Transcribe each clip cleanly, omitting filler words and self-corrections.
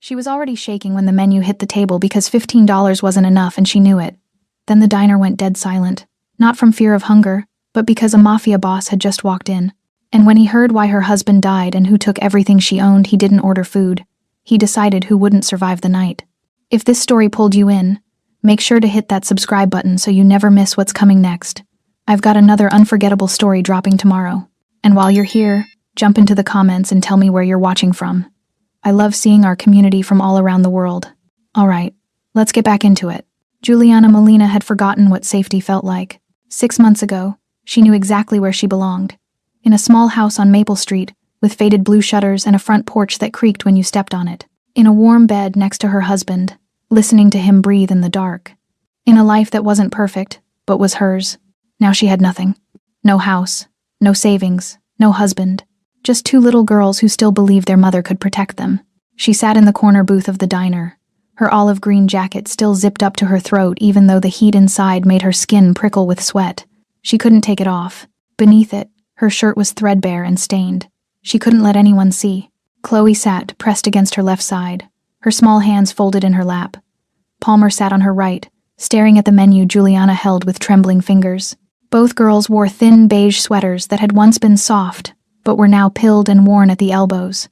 She was already shaking when the menu hit the table because $15 wasn't enough and she knew it. Then the diner went dead silent, not from fear of hunger, but because a mafia boss had just walked in. And when he heard why her husband died and who took everything she owned, he didn't order food. He decided who wouldn't survive the night. If this story pulled you in, make sure to hit that subscribe button so you never miss what's coming next. I've got another unforgettable story dropping tomorrow. And while you're here, jump into the comments and tell me where you're watching from. I love seeing our community from all around the world. Alright, let's get back into it. Juliana Molina had forgotten what safety felt like. 6 months ago, she knew exactly where she belonged. In a small house on Maple Street, with faded blue shutters and a front porch that creaked when you stepped on it. In a warm bed next to her husband, listening to him breathe in the dark. In a life that wasn't perfect, but was hers. Now she had nothing. No house, no savings, no husband. Just 2 little girls who still believed their mother could protect them. She sat in the corner booth of the diner, her olive green jacket still zipped up to her throat even though the heat inside made her skin prickle with sweat. She couldn't take it off. Beneath it, her shirt was threadbare and stained. She couldn't let anyone see. Chloe sat, pressed against her left side, her small hands folded in her lap. Palmer sat on her right, staring at the menu Juliana held with trembling fingers. Both girls wore thin beige sweaters that had once been soft, but were now pilled and worn at the elbows.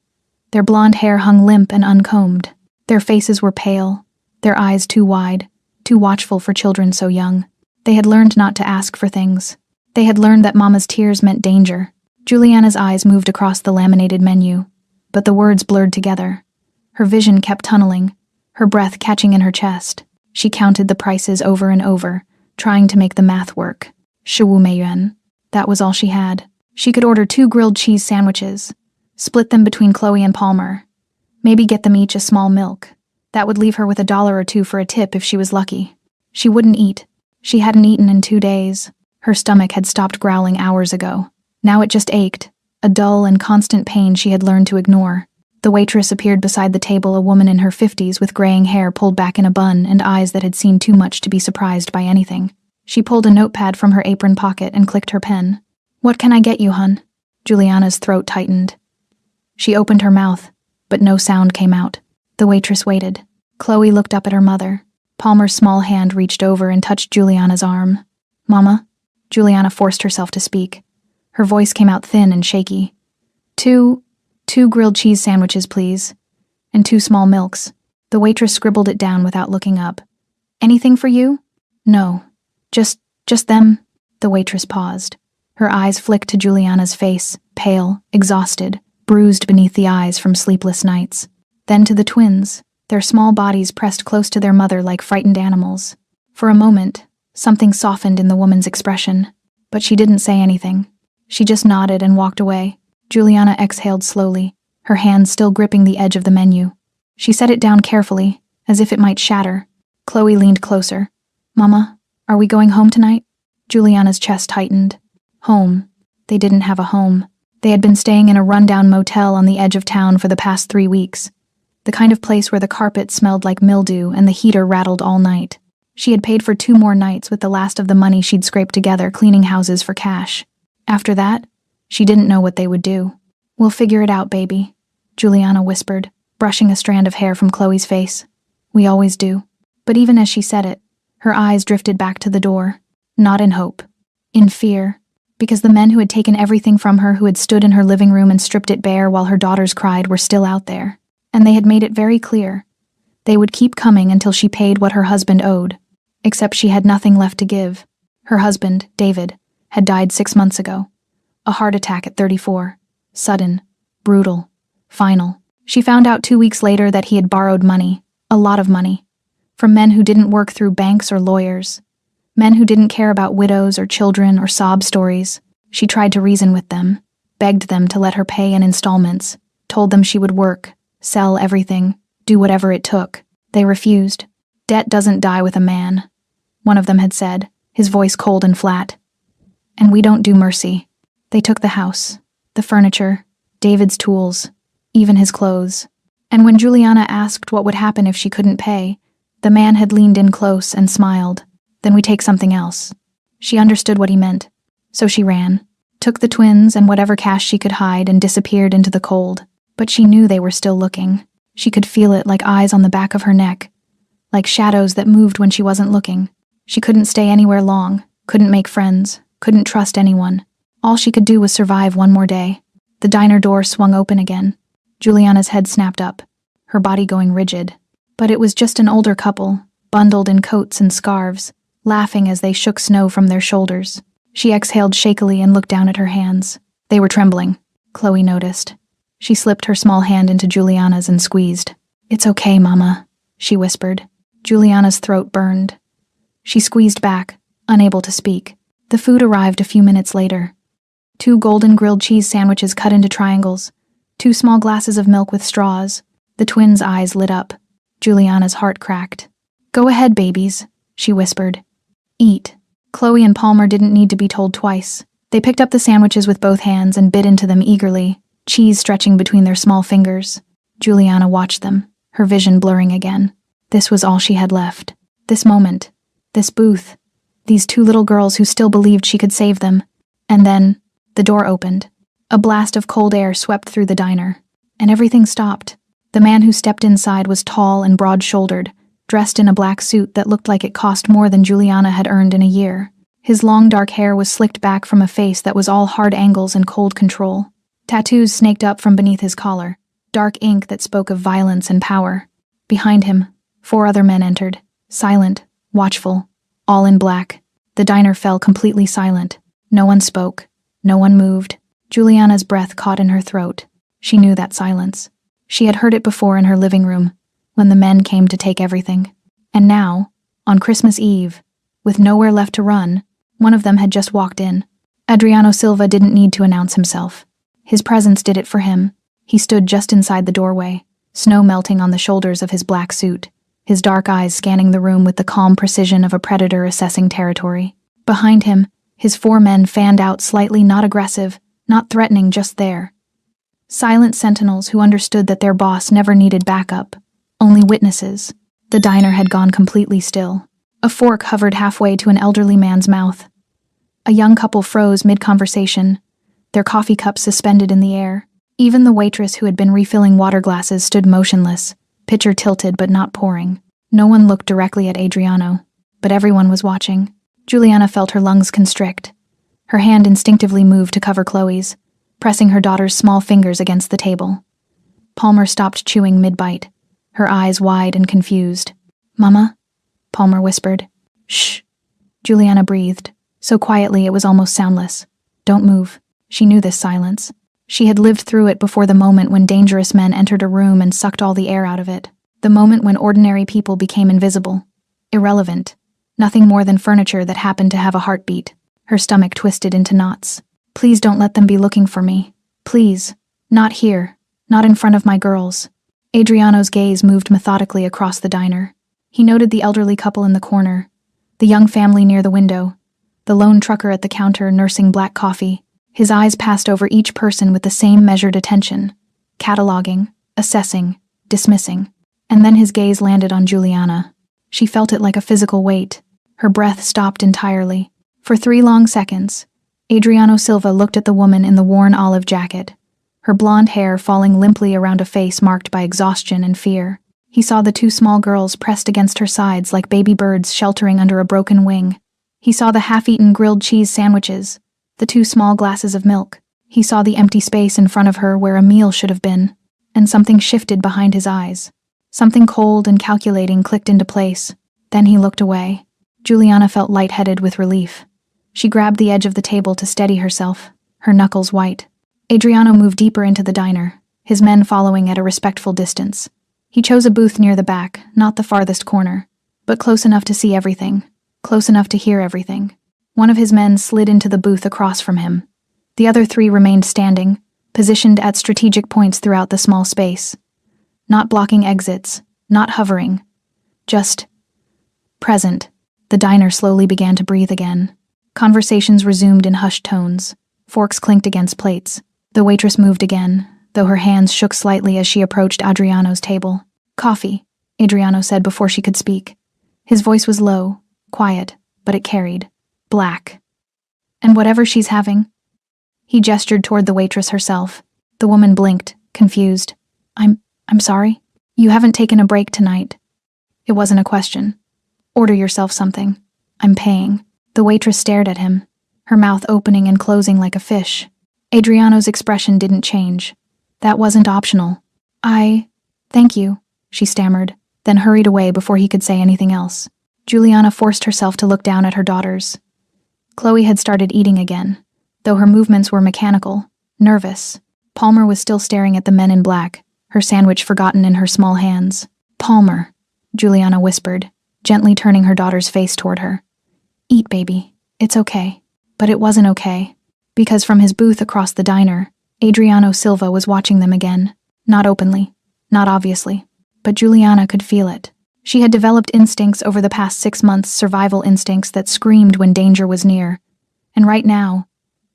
Their blonde hair hung limp and uncombed. Their faces were pale, their eyes too wide, too watchful for children so young. They had learned not to ask for things. They had learned that Mama's tears meant danger. Juliana's eyes moved across the laminated menu, but the words blurred together. Her vision kept tunneling, her breath catching in her chest. She counted the prices over and over, trying to make the math work. 15 yuan. That was all she had. She could order 2 grilled cheese sandwiches, split them between Chloe and Palmer. Maybe get them each a small milk. That would leave her with $1 or 2 for a tip if she was lucky. She wouldn't eat. She hadn't eaten in 2 days. Her stomach had stopped growling hours ago. Now it just ached, a dull and constant pain she had learned to ignore. The waitress appeared beside the table, a woman in her 50s with graying hair pulled back in a bun and eyes that had seen too much to be surprised by anything. She pulled a notepad from her apron pocket and clicked her pen. "What can I get you, hun?" Juliana's throat tightened. She opened her mouth, but no sound came out. The waitress waited. Chloe looked up at her mother. Palmer's small hand reached over and touched Juliana's arm. "Mama?" Juliana forced herself to speak. Her voice came out thin and shaky. Two grilled cheese sandwiches, please. And 2 small milks." The waitress scribbled it down without looking up. "Anything for you?" "No. Just them." The waitress paused. Her eyes flicked to Juliana's face, pale, exhausted, bruised beneath the eyes from sleepless nights. Then to the twins, their small bodies pressed close to their mother like frightened animals. For a moment, something softened in the woman's expression, but she didn't say anything. She just nodded and walked away. Juliana exhaled slowly, her hand still gripping the edge of the menu. She set it down carefully, as if it might shatter. Chloe leaned closer. "Mama, are we going home tonight?" Juliana's chest tightened. Home. They didn't have a home. They had been staying in a rundown motel on the edge of town for the past 3 weeks. The kind of place where the carpet smelled like mildew and the heater rattled all night. She had paid for 2 more nights with the last of the money she'd scraped together cleaning houses for cash. After that, she didn't know what they would do. "We'll figure it out, baby," Juliana whispered, brushing a strand of hair from Chloe's face. "We always do." But even as she said it, her eyes drifted back to the door. Not in hope. In fear. Because the men who had taken everything from her, who had stood in her living room and stripped it bare while her daughters cried, were still out there. And they had made it very clear. They would keep coming until she paid what her husband owed. Except she had nothing left to give. Her husband, David, had died 6 months ago. A heart attack at 34. Sudden. Brutal. Final. She found out 2 weeks later that he had borrowed money. A lot of money. From men who didn't work through banks or lawyers. Men who didn't care about widows or children or sob stories. She tried to reason with them, begged them to let her pay in installments, told them she would work, sell everything, do whatever it took. They refused. "Debt doesn't die with a man," one of them had said, his voice cold and flat. "And we don't do mercy." They took the house, the furniture, David's tools, even his clothes. And when Juliana asked what would happen if she couldn't pay, the man had leaned in close and smiled. "Then we take something else." She understood what he meant. So she ran, took the twins and whatever cash she could hide and disappeared into the cold. But she knew they were still looking. She could feel it like eyes on the back of her neck, like shadows that moved when she wasn't looking. She couldn't stay anywhere long, couldn't make friends, couldn't trust anyone. All she could do was survive one more day. The diner door swung open again. Juliana's head snapped up, her body going rigid. But it was just an older couple, bundled in coats and scarves, laughing as they shook snow from their shoulders. She exhaled shakily and looked down at her hands. They were trembling. Chloe noticed. She slipped her small hand into Juliana's and squeezed. "It's okay, Mama," she whispered. Juliana's throat burned. She squeezed back, unable to speak. The food arrived a few minutes later. 2 golden grilled cheese sandwiches cut into triangles, 2 small glasses of milk with straws. The twins' eyes lit up. Juliana's heart cracked. "Go ahead, babies," she whispered. "Eat." Chloe and Palmer didn't need to be told twice. They picked up the sandwiches with both hands and bit into them eagerly, cheese stretching between their small fingers. Juliana watched them, her vision blurring again. This was all she had left. This moment. This booth. These 2 little girls who still believed she could save them. And then, the door opened. A blast of cold air swept through the diner. And everything stopped. The man who stepped inside was tall and broad-shouldered, dressed in a black suit that looked like it cost more than Juliana had earned in a year. His long dark hair was slicked back from a face that was all hard angles and cold control. Tattoos snaked up from beneath his collar, dark ink that spoke of violence and power. Behind him, 4 other men entered, silent, watchful, all in black. The diner fell completely silent. No one spoke. No one moved. Juliana's breath caught in her throat. She knew that silence. She had heard it before in her living room, when the men came to take everything. And now, on Christmas Eve, with nowhere left to run, one of them had just walked in. Adriano Silva didn't need to announce himself. His presence did it for him. He stood just inside the doorway, snow melting on the shoulders of his black suit, his dark eyes scanning the room with the calm precision of a predator assessing territory. Behind him, his 4 men fanned out slightly, not aggressive, not threatening, just there. Silent sentinels who understood that their boss never needed backup, only witnesses. The diner had gone completely still. A fork hovered halfway to an elderly man's mouth. A young couple froze mid-conversation, their coffee cups suspended in the air. Even the waitress who had been refilling water glasses stood motionless, pitcher tilted but not pouring. No one looked directly at Adriano, but everyone was watching. Juliana felt her lungs constrict. Her hand instinctively moved to cover Chloe's, pressing her daughter's small fingers against the table. Palmer stopped chewing mid-bite, her eyes wide and confused. "Mama?" Palmer whispered. "Shh." Juliana breathed, so quietly it was almost soundless. "Don't move." She knew this silence. She had lived through it before, the moment when dangerous men entered a room and sucked all the air out of it. The moment when ordinary people became invisible, irrelevant, nothing more than furniture that happened to have a heartbeat. Her stomach twisted into knots. "Please don't let them be looking for me. Please. Not here. Not in front of my girls." Adriano's gaze moved methodically across the diner. He noted the elderly couple in the corner, the young family near the window, the lone trucker at the counter nursing black coffee. His eyes passed over each person with the same measured attention, cataloging, assessing, dismissing. And then his gaze landed on Juliana. She felt it like a physical weight. Her breath stopped entirely. For 3 long seconds, Adriano Silva looked at the woman in the worn olive jacket, her blonde hair falling limply around a face marked by exhaustion and fear. He saw the 2 small girls pressed against her sides like baby birds sheltering under a broken wing. He saw the half-eaten grilled cheese sandwiches, the 2 small glasses of milk. He saw the empty space in front of her where a meal should have been, and something shifted behind his eyes. Something cold and calculating clicked into place. Then he looked away. Juliana felt lightheaded with relief. She grabbed the edge of the table to steady herself, her knuckles white. Adriano moved deeper into the diner, his men following at a respectful distance. He chose a booth near the back, not the farthest corner, but close enough to see everything, close enough to hear everything. One of his men slid into the booth across from him. The other 3 remained standing, positioned at strategic points throughout the small space. Not blocking exits, not hovering. Just present. The diner slowly began to breathe again. Conversations resumed in hushed tones. Forks clinked against plates. The waitress moved again, though her hands shook slightly as she approached Adriano's table. "Coffee," Adriano said before she could speak. His voice was low, quiet, but it carried. "Black. And whatever she's having." He gestured toward the waitress herself. The woman blinked, confused. I'm sorry?" You haven't taken a break tonight. It wasn't a question. Order yourself something. I'm paying. The waitress stared at him, her mouth opening and closing like a fish. Adriano's expression didn't change. That wasn't optional. Thank you, she stammered, then hurried away before he could say anything else. Juliana forced herself to look down at her daughters. Chloe had started eating again, though her movements were mechanical, nervous. Palmer was still staring at the men in black, her sandwich forgotten in her small hands. Palmer, Juliana whispered, gently turning her daughter's face toward her. Eat, baby. It's okay. But it wasn't okay, because from his booth across the diner, Adriano Silva was watching them again. Not openly, not obviously, but Juliana could feel it. She had developed instincts over the past 6 months, survival instincts that screamed when danger was near. And right now,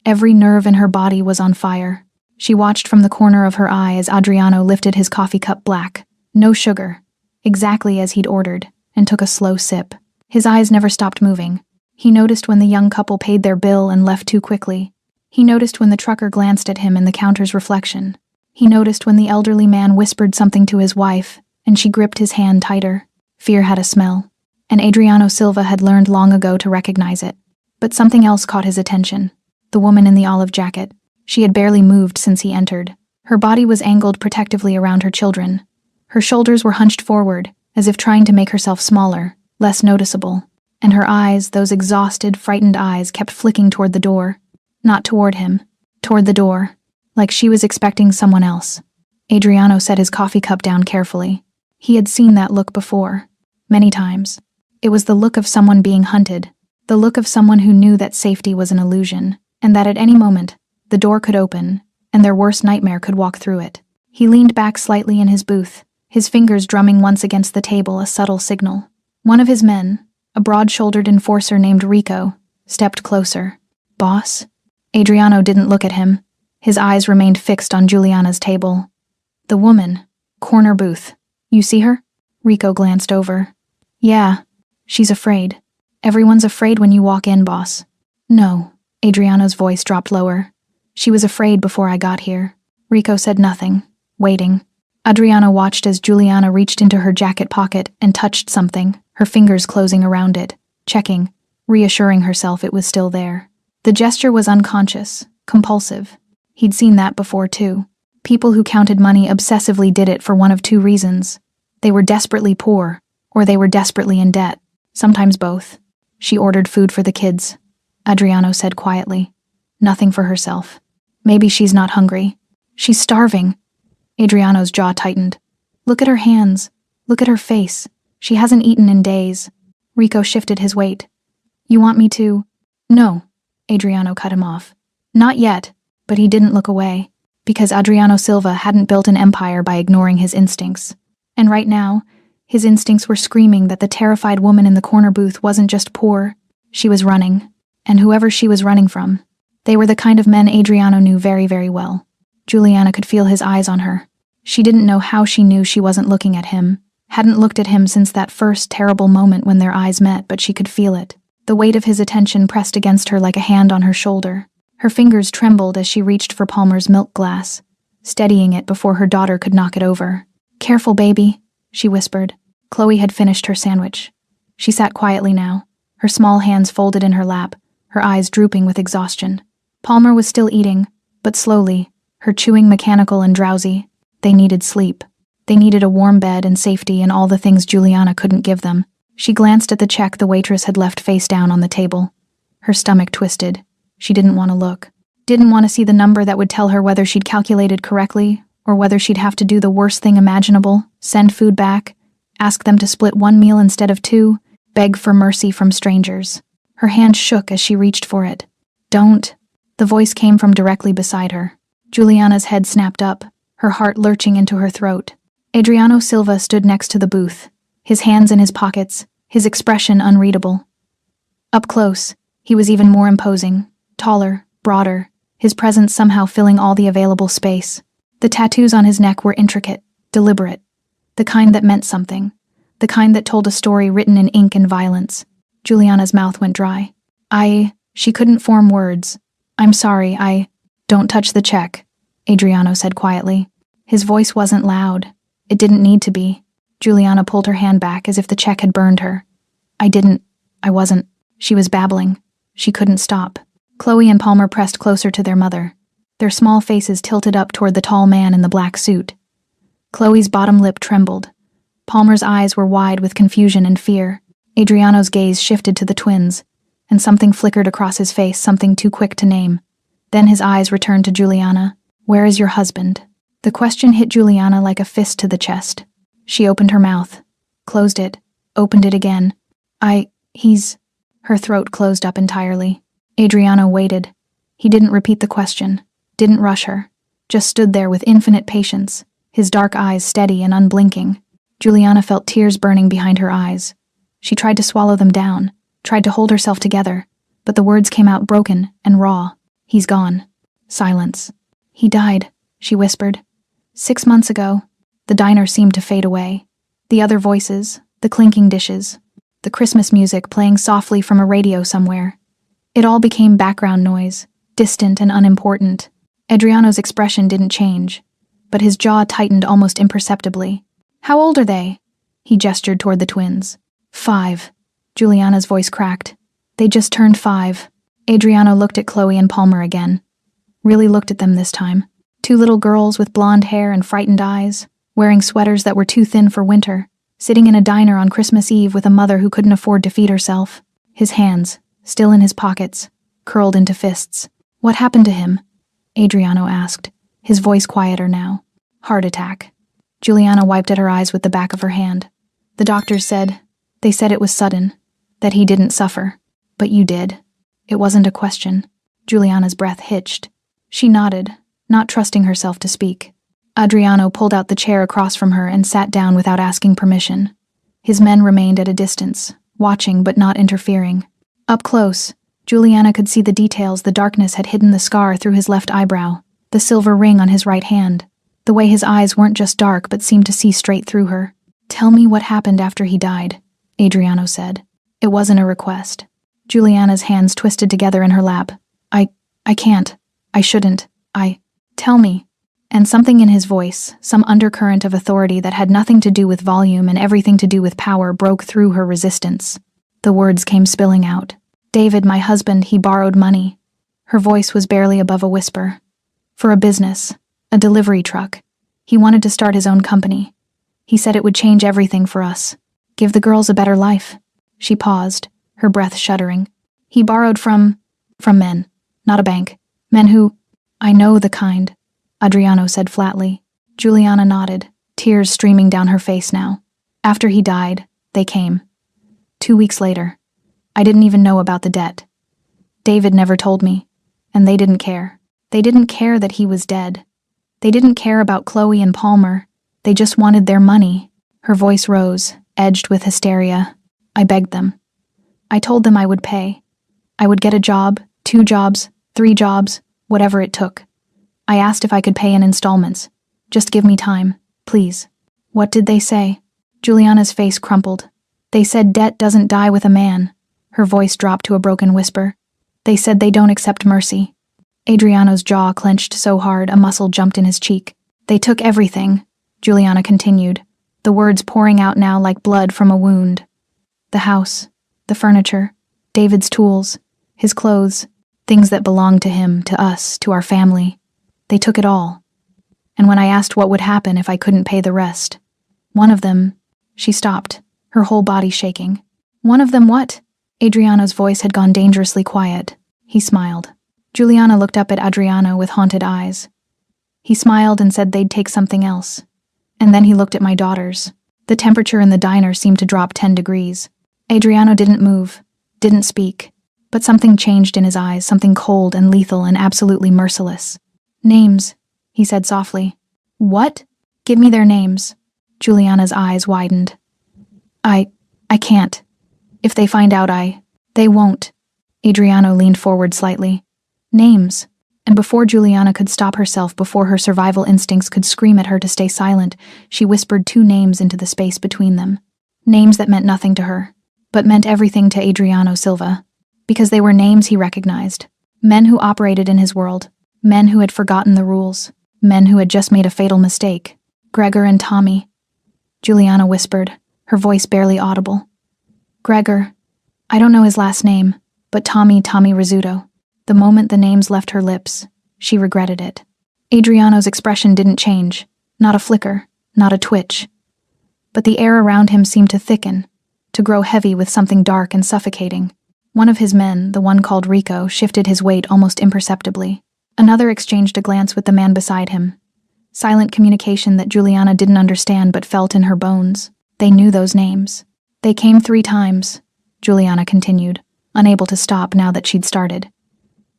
every nerve in her body was on fire. She watched from the corner of her eye as Adriano lifted his coffee cup black, no sugar, exactly as he'd ordered, and took a slow sip. His eyes never stopped moving. He noticed when the young couple paid their bill and left too quickly. He noticed when the trucker glanced at him in the counter's reflection. He noticed when the elderly man whispered something to his wife, and she gripped his hand tighter. Fear had a smell, and Adriano Silva had learned long ago to recognize it. But something else caught his attention. The woman in the olive jacket. She had barely moved since he entered. Her body was angled protectively around her children. Her shoulders were hunched forward, as if trying to make herself smaller, less noticeable. And her eyes, those exhausted, frightened eyes, kept flicking toward the door. Not toward him. Toward the door. Like she was expecting someone else. Adriano set his coffee cup down carefully. He had seen that look before. Many times. It was the look of someone being hunted. The look of someone who knew that safety was an illusion, and that at any moment, the door could open, and their worst nightmare could walk through it. He leaned back slightly in his booth, his fingers drumming once against the table, a subtle signal. One of his men, a broad-shouldered enforcer named Rico, stepped closer. Boss? Adriano didn't look at him. His eyes remained fixed on Juliana's table. The woman. Corner booth. You see her? Rico glanced over. Yeah. She's afraid. Everyone's afraid when you walk in, boss. No. Adriano's voice dropped lower. She was afraid before I got here. Rico said nothing, waiting. Adriano watched as Juliana reached into her jacket pocket and touched something, her fingers closing around it, checking, reassuring herself it was still there. The gesture was unconscious, compulsive. He'd seen that before, too. People who counted money obsessively did it for one of two reasons. They were desperately poor, or they were desperately in debt. Sometimes both. She ordered food for the kids. Adriano said quietly. Nothing for herself. Maybe she's not hungry. She's starving. Adriano's jaw tightened. Look at her hands. Look at her face. She hasn't eaten in days. Rico shifted his weight. You want me to? No. Adriano cut him off. Not yet. But he didn't look away. Because Adriano Silva hadn't built an empire by ignoring his instincts. And right now, his instincts were screaming that the terrified woman in the corner booth wasn't just poor. She was running. And whoever she was running from. They were the kind of men Adriano knew very, very well. Juliana could feel his eyes on her. She didn't know how she knew she wasn't looking at him. Hadn't looked at him since that first terrible moment when their eyes met, but she could feel it. The weight of his attention pressed against her like a hand on her shoulder. Her fingers trembled as she reached for Palmer's milk glass, steadying it before her daughter could knock it over. Careful, baby, she whispered. Chloe had finished her sandwich. She sat quietly now, her small hands folded in her lap, her eyes drooping with exhaustion. Palmer was still eating, but slowly, her chewing mechanical and drowsy. They needed sleep. They needed a warm bed and safety and all the things Juliana couldn't give them. She glanced at the check the waitress had left face down on the table. Her stomach twisted. She didn't want to look. Didn't want to see the number that would tell her whether she'd calculated correctly, or whether she'd have to do the worst thing imaginable, send food back, ask them to split one meal instead of two, beg for mercy from strangers. Her hand shook as she reached for it. Don't. The voice came from directly beside her. Juliana's head snapped up, her heart lurching into her throat. Adriano Silva stood next to the booth, his hands in his pockets, his expression unreadable. Up close, he was even more imposing, taller, broader, his presence somehow filling all the available space. The tattoos on his neck were intricate, deliberate, the kind that meant something, the kind that told a story written in ink and violence. Juliana's mouth went dry. She couldn't form words. I'm sorry, don't touch the check, Adriano said quietly. His voice wasn't loud. It didn't need to be. Juliana pulled her hand back as if the check had burned her. I wasn't. She was babbling. She couldn't stop. Chloe and Palmer pressed closer to their mother, their small faces tilted up toward the tall man in the black suit. Chloe's bottom lip trembled. Palmer's eyes were wide with confusion and fear. Adriano's gaze shifted to the twins, and something flickered across his face, something too quick to name. Then his eyes returned to Juliana. "Where is your husband?" The question hit Juliana like a fist to the chest. She opened her mouth, closed it, opened it again. He's... Her throat closed up entirely. Adriano waited. He didn't repeat the question, didn't rush her, just stood there with infinite patience, his dark eyes steady and unblinking. Juliana felt tears burning behind her eyes. She tried to swallow them down, tried to hold herself together, but the words came out broken and raw. "He's gone." Silence. "He died," she whispered. 6 months ago." The diner seemed to fade away. The other voices, the clinking dishes, the Christmas music playing softly from a radio somewhere. It all became background noise, distant and unimportant. Adriano's expression didn't change, but his jaw tightened almost imperceptibly. "How old are they?" He gestured toward the twins. 5. Juliana's voice cracked. "They just turned 5. Adriano looked at Chloe and Palmer again. Really looked at them this time. 2 little girls with blonde hair and frightened eyes, wearing sweaters that were too thin for winter, sitting in a diner on Christmas Eve with a mother who couldn't afford to feed herself. His hands, still in his pockets, curled into fists. "What happened to him?" Adriano asked, his voice quieter now. "Heart attack." Juliana wiped at her eyes with the back of her hand. "The doctors said, they said it was sudden, that he didn't suffer. But you did." It wasn't a question. Juliana's breath hitched. She nodded, not trusting herself to speak. Adriano pulled out the chair across from her and sat down without asking permission. His men remained at a distance, watching but not interfering. Up close, Juliana could see the details. The darkness had hidden the scar through his left eyebrow, the silver ring on his right hand, the way his eyes weren't just dark but seemed to see straight through her. "Tell me what happened after he died," Adriano said. It wasn't a request. Juliana's hands twisted together in her lap. I can't. I shouldn't. Tell me." And something in his voice, some undercurrent of authority that had nothing to do with volume and everything to do with power, broke through her resistance. The words came spilling out. "David, my husband, he borrowed money." Her voice was barely above a whisper. "For a business, a delivery truck. He wanted to start his own company. He said it would change everything for us. Give the girls a better life." She paused, her breath shuddering. "He borrowed from men, not a bank. Men who..." "I know the kind," Adriano said flatly. Juliana nodded, tears streaming down her face now. "After he died, they came. 2 weeks later. I didn't even know about the debt. David never told me, and they didn't care. They didn't care that he was dead. They didn't care about Chloe and Palmer. They just wanted their money." Her voice rose, edged with hysteria. "I begged them. I told them I would pay. I would get a job, 2 jobs, 3 jobs, whatever it took. I asked if I could pay in installments. Just give me time, please." "What did they say?" Juliana's face crumpled. "They said debt doesn't die with a man." Her voice dropped to a broken whisper. "They said they don't accept mercy." Adriano's jaw clenched so hard a muscle jumped in his cheek. "They took everything," Juliana continued, the words pouring out now like blood from a wound. "The house, the furniture, David's tools, his clothes, things that belonged to him, to us, to our family. They took it all. And when I asked what would happen if I couldn't pay the rest, one of them..." She stopped, her whole body shaking. "One of them what?" Adriano's voice had gone dangerously quiet. He smiled. Juliana looked up at Adriano with haunted eyes. He smiled and said they'd take something else. And then he looked at my daughters. The temperature in the diner seemed to drop 10 degrees. Adriano didn't move, didn't speak, but something changed in his eyes, something cold and lethal and absolutely merciless. "Names," he said softly. "What?" "Give me their names." Juliana's eyes widened. I can't. If they find out They won't." Adriano leaned forward slightly. "Names." And before Juliana could stop herself, before her survival instincts could scream at her to stay silent, she whispered 2 names into the space between them. Names that meant nothing to her, but meant everything to Adriano Silva. Because they were names he recognized. Men who operated in his world. Men who had forgotten the rules. Men who had just made a fatal mistake. Gregor and Tommy. Juliana whispered, her voice barely audible. Gregor. I don't know his last name, but Tommy Rizzuto. The moment the names left her lips, she regretted it. Adriano's expression didn't change, not a flicker, not a twitch. But the air around him seemed to thicken, to grow heavy with something dark and suffocating. One of his men, the one called Rico, shifted his weight almost imperceptibly. Another exchanged a glance with the man beside him. Silent communication that Juliana didn't understand but felt in her bones. They knew those names. They came 3 times, Juliana continued, unable to stop now that she'd started.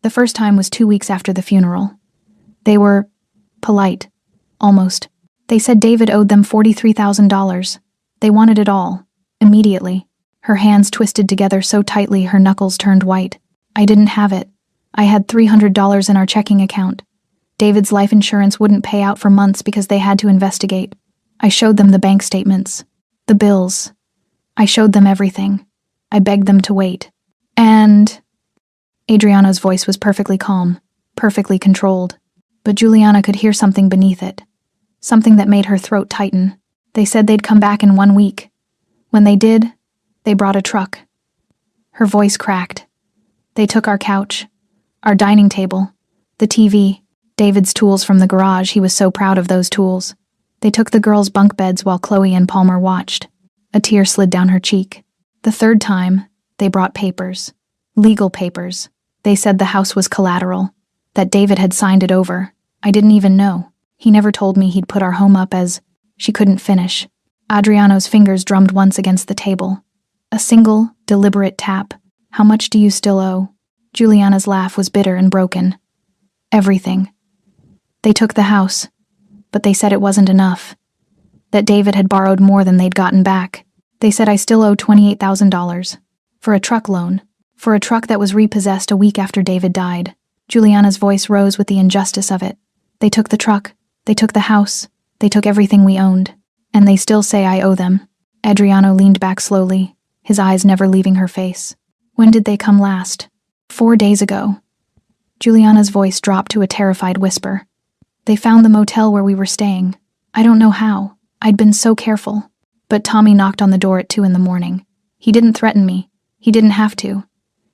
The first time was 2 weeks after the funeral. They were polite, almost. They said David owed them $43,000. They wanted it all, immediately. Her hands twisted together so tightly her knuckles turned white. I didn't have it. I had $300 in our checking account. David's life insurance wouldn't pay out for months because they had to investigate. I showed them the bank statements, the bills. I showed them everything. I begged them to wait. And Adriano's voice was perfectly calm, perfectly controlled. But Juliana could hear something beneath it. Something that made her throat tighten. They said they'd come back in 1 week. When they did, they brought a truck. Her voice cracked. They took our couch, our dining table, the TV, David's tools from the garage. He was so proud of those tools. They took the girls' bunk beds while Chloe and Palmer watched. A tear slid down her cheek. The third time, they brought papers. Legal papers. They said the house was collateral, that David had signed it over. I didn't even know. He never told me he'd put our home up as... She couldn't finish. Adriano's fingers drummed once against the table. A single, deliberate tap. How much do you still owe? Juliana's laugh was bitter and broken. Everything. They took the house, but they said it wasn't enough. That David had borrowed more than they'd gotten back. They said I still owe $28,000. For a truck loan. For a truck that was repossessed a week after David died. Juliana's voice rose with the injustice of it. They took the truck. They took the house. They took everything we owned. And they still say I owe them. Adriano leaned back slowly, his eyes never leaving her face. When did they come last? 4 days ago. Juliana's voice dropped to a terrified whisper. They found the motel where we were staying. I don't know how. I'd been so careful. But Tommy knocked on the door at 2 a.m. He didn't threaten me. He didn't have to.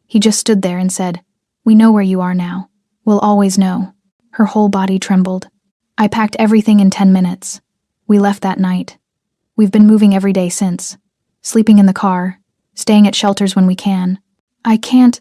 He just stood there and said, "We know where you are now. We'll always know." Her whole body trembled. I packed everything in 10 minutes. We left that night. We've been moving every day since. Sleeping in the car, staying at shelters when we can. I can't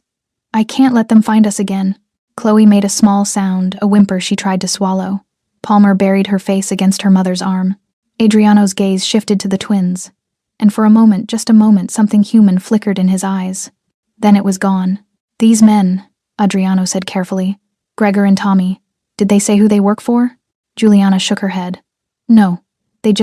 let them find us again. Chloe made a small sound, a whimper she tried to swallow. Palmer buried her face against her mother's arm. Adriano's gaze shifted to the twins, and for a moment, just a moment, something human flickered in his eyes. Then it was gone. These men, Adriano said carefully, Gregor and Tommy, did they say who they work for? Juliana shook her head. No, they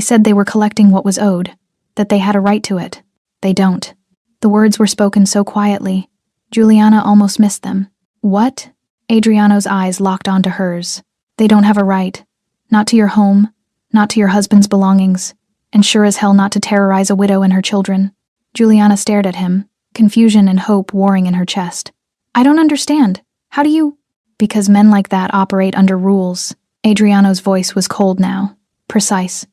said they were collecting what was owed, that they had a right to it. They don't. The words were spoken so quietly, Juliana almost missed them. What? Adriano's eyes locked onto hers. They don't have a right. Not to your home, not to your husband's belongings, and sure as hell not to terrorize a widow and her children. Juliana stared at him, confusion and hope warring in her chest. I don't understand. How do you... Because men like that operate under rules. Adriano's voice was cold now, precise.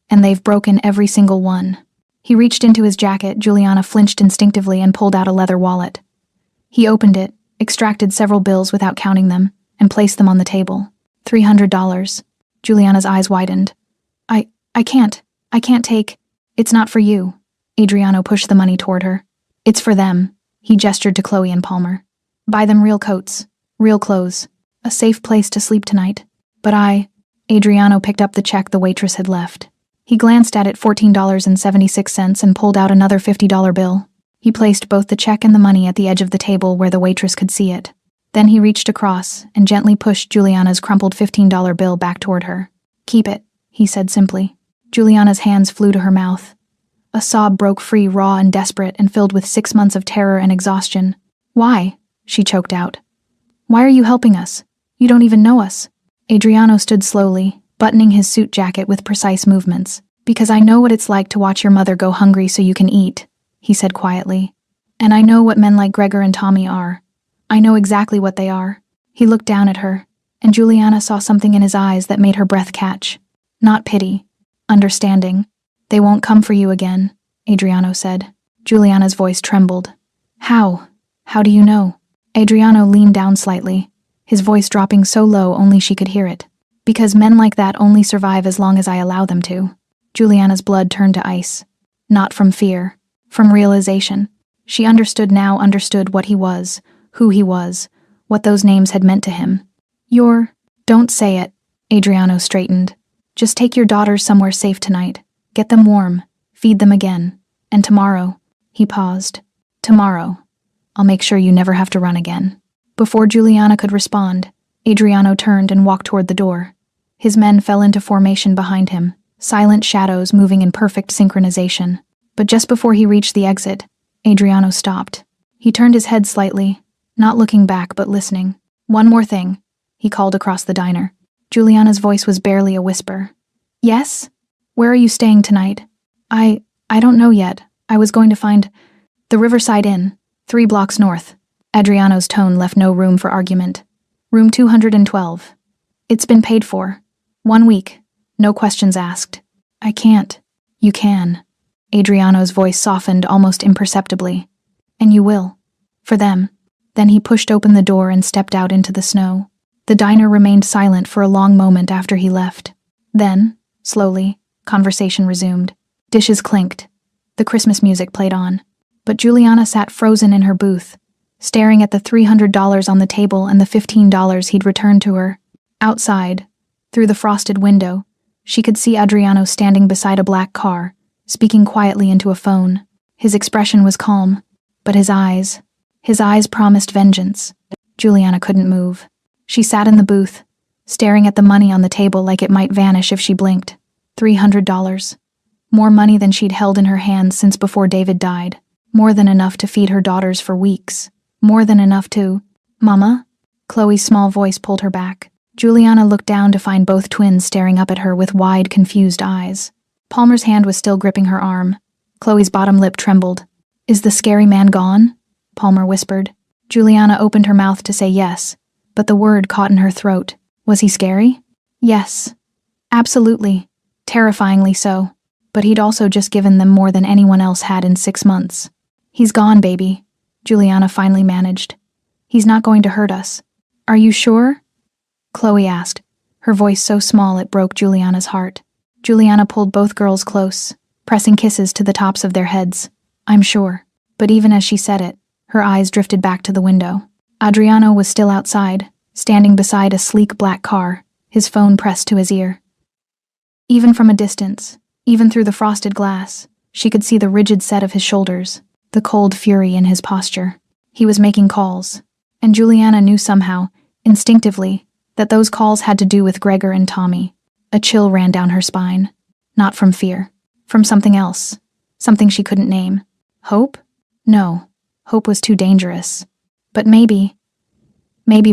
And they've broken every single one. He reached into his jacket. Juliana flinched instinctively and pulled out a leather wallet. He opened it, extracted several bills without counting them, and placed them on the table. $300. Juliana's eyes widened. I can't take... It's not for you. Adriano pushed the money toward her. It's for them. He gestured to Chloe and Palmer. Buy them real coats, real clothes, a safe place to sleep tonight. But Adriano picked up the check the waitress had left. He glanced at it, $14.76, and pulled out another $50 bill. He placed both the check and the money at the edge of the table where the waitress could see it. Then he reached across and gently pushed Juliana's crumpled $15 bill back toward her. Keep it, he said simply. Juliana's hands flew to her mouth. A sob broke free, raw and desperate, and filled with 6 months of terror and exhaustion. Why? She choked out. Why are you helping us? You don't even know us. Adriano stood slowly, buttoning his suit jacket with precise movements. Because I know what it's like to watch your mother go hungry so you can eat, he said quietly. And I know what men like Gregor and Tommy are. I know exactly what they are. He looked down at her, and Juliana saw something in his eyes that made her breath catch. Not pity. understanding. They won't come for you again, Adriano said. Juliana's voice trembled. How? How do you know? Adriano leaned down slightly, his voice dropping so low only she could hear it. Because men like that only survive as long as I allow them to. Juliana's blood turned to ice. Not from fear, from realization. She understood what he was, who he was, what those names had meant to him. Don't say it, Adriano straightened. Just take your daughters somewhere safe tonight. Get them warm, feed them again. And tomorrow, he paused. Tomorrow, I'll make sure you never have to run again. Before Juliana could respond, Adriano turned and walked toward the door. His men fell into formation behind him, silent shadows moving in perfect synchronization. But just before he reached the exit, Adriano stopped. He turned his head slightly, not looking back but listening. One more thing, he called across the diner. Juliana's voice was barely a whisper. Yes? Where are you staying tonight? I don't know yet. I was going to find the Riverside Inn, 3 blocks north. Adriano's tone left no room for argument. Room 212. It's been paid for. 1 week. No questions asked. I can't. You can. Adriano's voice softened almost imperceptibly. And you will. For them. Then he pushed open the door and stepped out into the snow. The diner remained silent for a long moment after he left. Then, slowly, conversation resumed. Dishes clinked. The Christmas music played on. But Juliana sat frozen in her booth, staring at the $300 on the table and the $15 he'd returned to her. Outside, through the frosted window, she could see Adriano standing beside a black car, speaking quietly into a phone. His expression was calm, but his eyes promised vengeance. Juliana couldn't move. She sat in the booth, staring at the money on the table like it might vanish if she blinked. $300. More money than she'd held in her hands since before David died. More than enough to feed her daughters for weeks. More than enough to... Mama? Chloe's small voice pulled her back. Juliana looked down to find both twins staring up at her with wide, confused eyes. Palmer's hand was still gripping her arm. Chloe's bottom lip trembled. Is the scary man gone? Palmer whispered. Juliana opened her mouth to say yes, but the word caught in her throat. Was he scary? Yes. Absolutely. Terrifyingly so. But he'd also just given them more than anyone else had in 6 months. He's gone, baby, Juliana finally managed. He's not going to hurt us. Are you sure? Chloe asked, her voice so small it broke Juliana's heart. Juliana pulled both girls close, pressing kisses to the tops of their heads. I'm sure. But even as she said it, her eyes drifted back to the window. Adriano was still outside, standing beside a sleek black car, his phone pressed to his ear. Even from a distance, even through the frosted glass, she could see the rigid set of his shoulders, the cold fury in his posture. He was making calls, and Juliana knew somehow, instinctively, that those calls had to do with Gregor and Tommy. A chill ran down her spine. Not from fear. From something else. Something she couldn't name. Hope? No. Hope was too dangerous. But maybe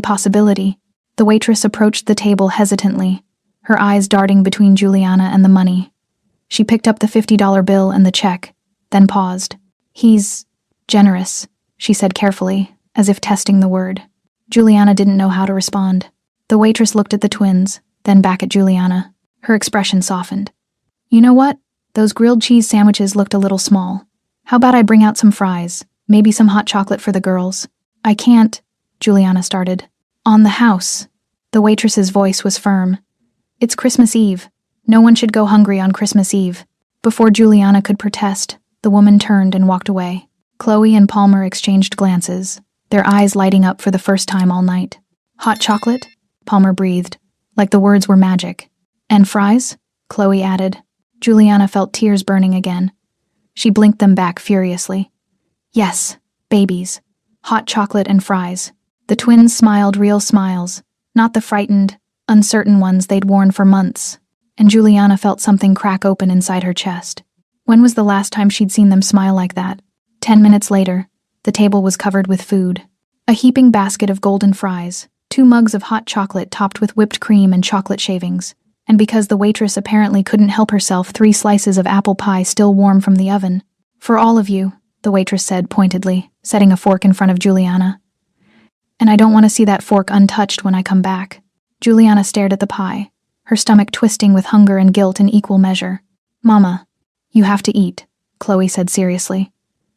possibility. The waitress approached the table hesitantly, her eyes darting between Juliana and the money. She picked up the $50 bill and the check, then paused. He's generous, she said carefully, as if testing the word. Juliana didn't know how to respond. The waitress looked at the twins, then back at Juliana. Her expression softened. You know what? Those grilled cheese sandwiches looked a little small. How about I bring out some fries? Maybe some hot chocolate for the girls? I can't, Juliana started. On the house. The waitress's voice was firm. It's Christmas Eve. No one should go hungry on Christmas Eve. Before Juliana could protest, the woman turned and walked away. Chloe and Palmer exchanged glances, their eyes lighting up for the first time all night. Hot chocolate? Palmer breathed, like the words were magic. And fries? Chloe added. Juliana felt tears burning again. She blinked them back furiously. Yes, babies. Hot chocolate and fries. The twins smiled real smiles, not the frightened, uncertain ones they'd worn for months. And Juliana felt something crack open inside her chest. When was the last time she'd seen them smile like that? 10 minutes later, the table was covered with food. A heaping basket of golden fries, 2 mugs of hot chocolate topped with whipped cream and chocolate shavings, and because the waitress apparently couldn't help herself, 3 slices of apple pie still warm from the oven. For all of you, the waitress said pointedly, setting a fork in front of Juliana. And I don't want to see that fork untouched when I come back. Juliana stared at the pie, her stomach twisting with hunger and guilt in equal measure. "Mama, you have to eat," Chloe said seriously.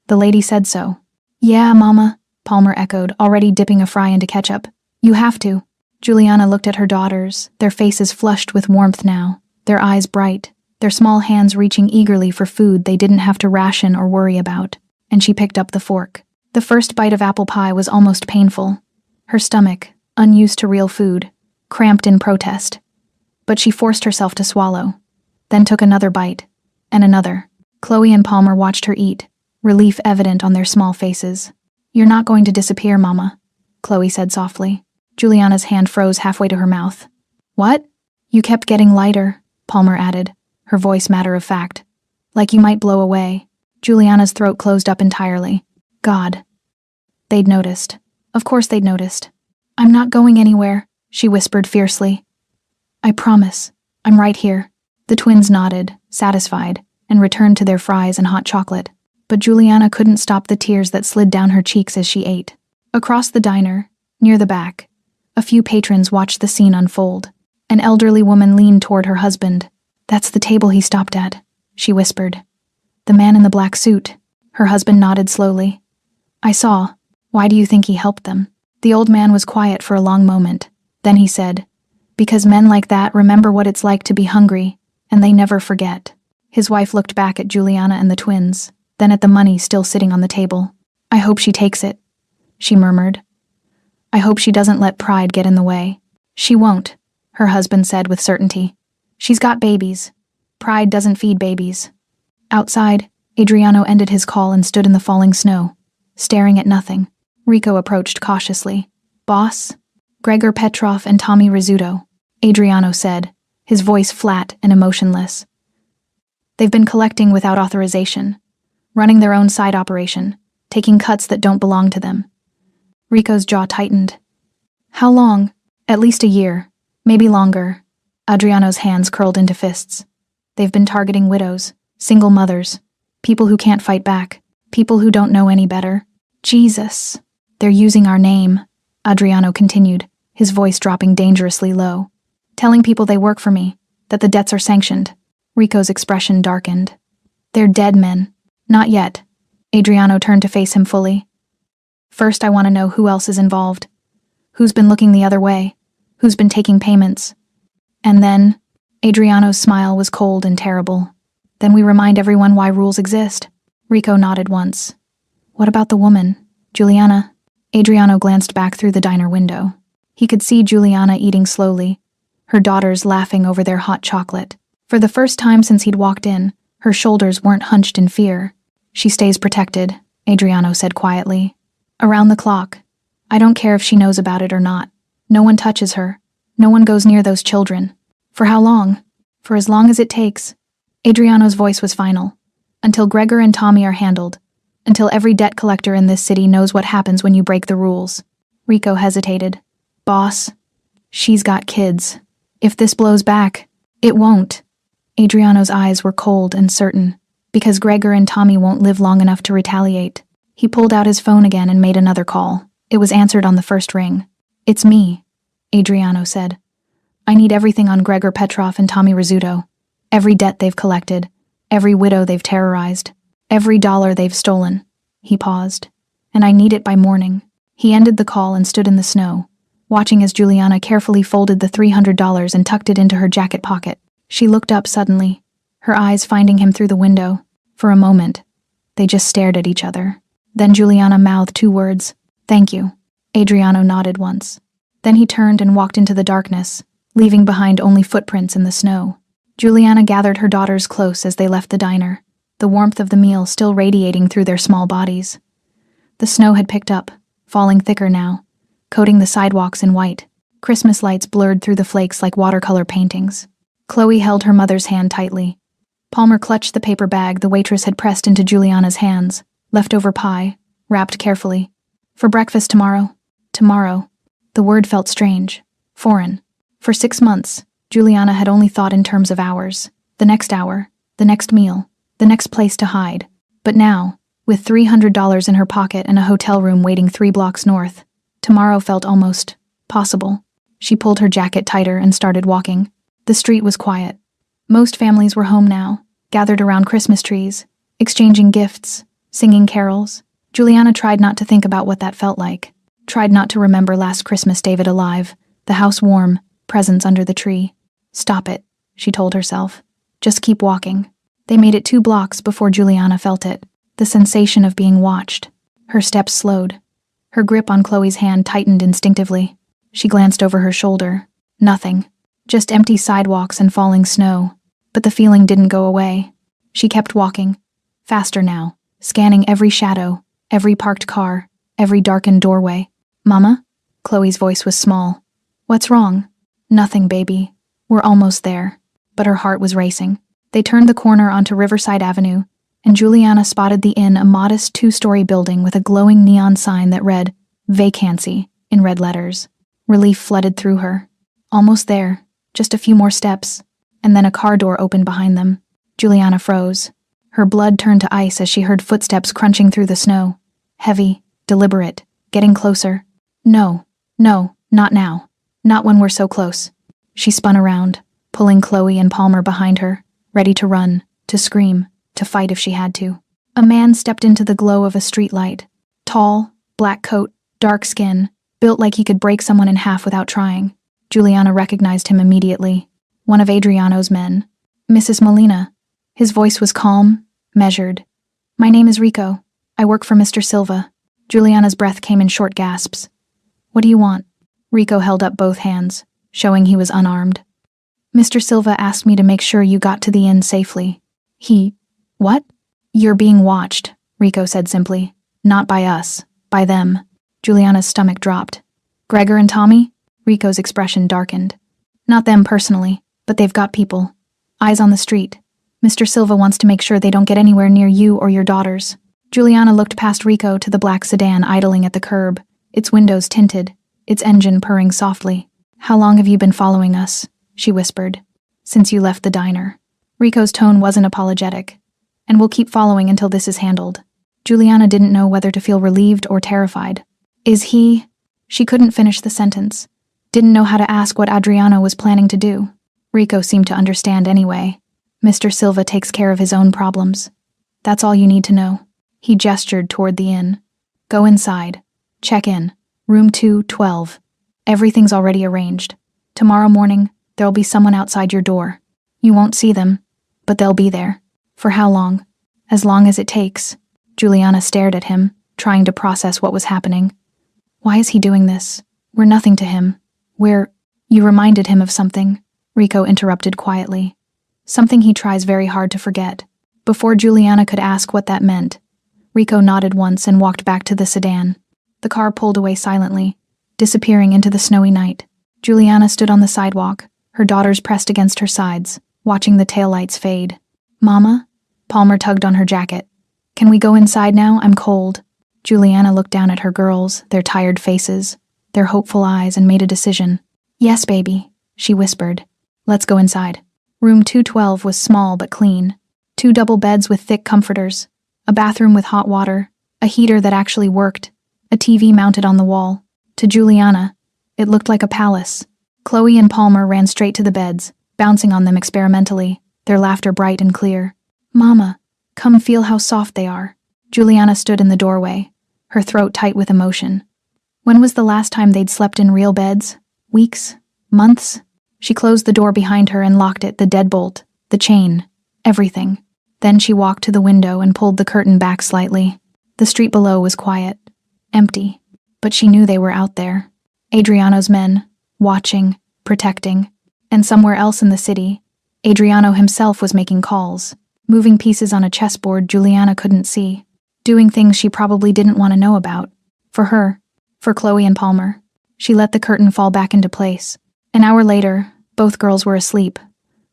"The lady said so." "Yeah, Mama," Palmer echoed, already dipping a fry into ketchup. "You have to." Juliana looked at her daughters, their faces flushed with warmth now, their eyes bright, their small hands reaching eagerly for food they didn't have to ration or worry about, and she picked up the fork. The first bite of apple pie was almost painful. Her stomach, unused to real food, cramped in protest. But she forced herself to swallow, then took another bite, and another. Chloe and Palmer watched her eat, relief evident on their small faces. "You're not going to disappear, Mama," Chloe said softly. Juliana's hand froze halfway to her mouth. "What?" "You kept getting lighter," Palmer added, her voice matter of fact. "Like you might blow away." Juliana's throat closed up entirely. God. They'd noticed. Of course they'd noticed. "I'm not going anywhere," she whispered fiercely. "I promise. I'm right here." The twins nodded, satisfied, and returned to their fries and hot chocolate. But Juliana couldn't stop the tears that slid down her cheeks as she ate. Across the diner, near the back, a few patrons watched the scene unfold. An elderly woman leaned toward her husband. "That's the table he stopped at," she whispered. "The man in the black suit." Her husband nodded slowly. "I saw. Why do you think he helped them?" The old man was quiet for a long moment. Then he said, "Because men like that remember what it's like to be hungry, and they never forget." His wife looked back at Juliana and the twins, then at the money still sitting on the table. "I hope she takes it," she murmured. "I hope she doesn't let pride get in the way." "She won't," her husband said with certainty. "She's got babies. Pride doesn't feed babies." Outside, Adriano ended his call and stood in the falling snow, staring at nothing. Rico approached cautiously. "Boss?" "Gregor Petrov and Tommy Rizzuto," Adriano said, his voice flat and emotionless. "They've been collecting without authorization, running their own side operation, taking cuts that don't belong to them." Rico's jaw tightened. "How long?" "At least a year, maybe longer." Adriano's hands curled into fists. "They've been targeting widows, single mothers, people who can't fight back, people who don't know any better." "Jesus. They're using our name," Adriano continued, his voice dropping dangerously low. "Telling people they work for me, that the debts are sanctioned." Rico's expression darkened. "They're dead men." "Not yet." Adriano turned to face him fully. "First, I want to know who else is involved. Who's been looking the other way? Who's been taking payments? And then," Adriano's smile was cold and terrible, "then we remind everyone why rules exist." Rico nodded once. "What about the woman? Juliana?" Adriano glanced back through the diner window. He could see Juliana eating slowly, her daughters laughing over their hot chocolate. For the first time since he'd walked in, her shoulders weren't hunched in fear. "She stays protected," Adriano said quietly. "Around the clock. I don't care if she knows about it or not. No one touches her. No one goes near those children." "For how long?" "For as long as it takes." Adriano's voice was final. "Until Gregor and Tommy are handled. Until every debt collector in this city knows what happens when you break the rules." Rico hesitated. "Boss, she's got kids. If this blows back, it won't." Adriano's eyes were cold and certain, because Gregor and Tommy won't live long enough to retaliate. He pulled out his phone again and made another call. It was answered on the first ring. "It's me," Adriano said. "I need everything on Gregor Petrov and Tommy Rizzuto. Every debt they've collected, every widow they've terrorized, every dollar they've stolen." He paused. "And I need it by morning." He ended the call and stood in the snow, watching as Juliana carefully folded the $300 and tucked it into her jacket pocket. She looked up suddenly, her eyes finding him through the window. For a moment, they just stared at each other. Then Juliana mouthed two words, "Thank you." Adriano nodded once. Then he turned and walked into the darkness, leaving behind only footprints in the snow. Juliana gathered her daughters close as they left the diner, the warmth of the meal still radiating through their small bodies. The snow had picked up, falling thicker now, coating the sidewalks in white. Christmas lights blurred through the flakes like watercolor paintings. Chloe held her mother's hand tightly. Palmer clutched the paper bag the waitress had pressed into Juliana's hands, leftover pie, wrapped carefully. "For breakfast tomorrow." Tomorrow. The word felt strange, foreign. For 6 months, Juliana had only thought in terms of hours. The next hour, the next meal, the next place to hide. But now, with $300 in her pocket and a hotel room waiting 3 blocks north, tomorrow felt almost possible. She pulled her jacket tighter and started walking. The street was quiet. Most families were home now, gathered around Christmas trees, exchanging gifts, singing carols. Juliana tried not to think about what that felt like. Tried not to remember last Christmas David alive, the house warm, presents under the tree. Stop it, she told herself. Just keep walking. They made it 2 blocks before Juliana felt it, the sensation of being watched. Her steps slowed. Her grip on Chloe's hand tightened instinctively. She glanced over her shoulder. Nothing. Just empty sidewalks and falling snow. But the feeling didn't go away. She kept walking. Faster now, scanning every shadow, every parked car, every darkened doorway. "Mama?" Chloe's voice was small. "What's wrong?" "Nothing, baby. We're almost there." But her heart was racing. They turned the corner onto Riverside Avenue, and Juliana spotted the inn, a modest 2-story building with a glowing neon sign that read, "Vacancy," in red letters. Relief flooded through her. Almost there, just a few more steps, and then a car door opened behind them. Juliana froze. Her blood turned to ice as she heard footsteps crunching through the snow. Heavy, deliberate, getting closer. No, not now. Not when we're so close. She spun around, pulling Chloe and Palmer behind her, ready to run, to scream, to fight if she had to. A man stepped into the glow of a streetlight. Tall, black coat, dark skin, built like he could break someone in half without trying. Juliana recognized him immediately. One of Adriano's men. Mrs. Molina. His voice was calm, measured. "My name is Rico. I work for Mr. Silva." Juliana's breath came in short gasps. "What do you want?" Rico held up both hands, showing he was unarmed. "Mr. Silva asked me to make sure you got to the inn safely. What?" "You're being watched," Rico said simply. "Not by us, by them." Juliana's stomach dropped. "Gregor and Tommy?" Rico's expression darkened. "Not them personally, but they've got people. Eyes on the street. Mr. Silva wants to make sure they don't get anywhere near you or your daughters." Juliana looked past Rico to the black sedan idling at the curb, its windows tinted, its engine purring softly. "How long have you been following us?" she whispered. "Since you left the diner." Rico's tone wasn't apologetic. "And we'll keep following until this is handled." Juliana didn't know whether to feel relieved or terrified. "Is he—" She couldn't finish the sentence. Didn't know how to ask what Adriano was planning to do. Rico seemed to understand anyway. "Mr. Silva takes care of his own problems. That's all you need to know." He gestured toward the inn. "Go inside. Check in. Room 212. Everything's already arranged. Tomorrow morning, there'll be someone outside your door. You won't see them, but they'll be there. For how long?" "As long as it takes." Juliana stared at him, trying to process what was happening. "Why is he doing this? We're nothing to him. You reminded him of something," Rico interrupted quietly. "Something he tries very hard to forget." Before Juliana could ask what that meant, Rico nodded once and walked back to the sedan. The car pulled away silently, disappearing into the snowy night. Juliana stood on the sidewalk, her daughters pressed against her sides, watching the taillights fade. "Mama?" Palmer tugged on her jacket. "Can we go inside now? I'm cold." Juliana looked down at her girls, their tired faces, their hopeful eyes, and made a decision. "Yes, baby," she whispered. "Let's go inside." Room 212 was small but clean. 2 double beds with thick comforters, a bathroom with hot water, a heater that actually worked, a TV mounted on the wall. To Juliana, it looked like a palace. Chloe and Palmer ran straight to the beds, bouncing on them experimentally, their laughter bright and clear. "Mama, come feel how soft they are." Juliana stood in the doorway, her throat tight with emotion. When was the last time they'd slept in real beds? Weeks? Months? She closed the door behind her and locked it, the deadbolt, the chain, everything. Then she walked to the window and pulled the curtain back slightly. The street below was quiet, empty, but she knew they were out there. Adriano's men, watching, protecting. And somewhere else in the city, Adriano himself was making calls, moving pieces on a chessboard Juliana couldn't see, doing things she probably didn't want to know about. For her, for Chloe and Palmer. She let the curtain fall back into place. An hour later, both girls were asleep,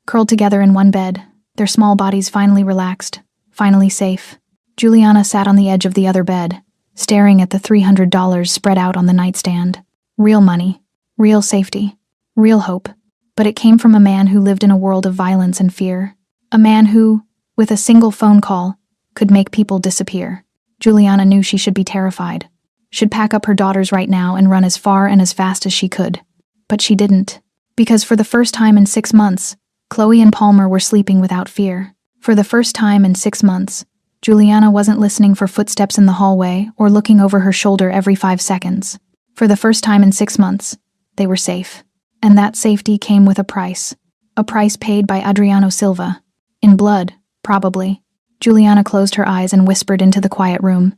curled together in one bed, their small bodies finally relaxed, finally safe. Juliana sat on the edge of the other bed, staring at the $300 spread out on the nightstand. Real money, real safety, real hope. But it came from a man who lived in a world of violence and fear. A man who, with a single phone call, could make people disappear. Juliana knew she should be terrified, should pack up her daughters right now and run as far and as fast as she could. But she didn't. Because for the first time in 6 months, Chloe and Palmer were sleeping without fear. For the first time in 6 months, Juliana wasn't listening for footsteps in the hallway or looking over her shoulder every 5 seconds. For the first time in 6 months, they were safe. And that safety came with a price. A price paid by Adriano Silva. In blood, probably. Juliana closed her eyes and whispered into the quiet room.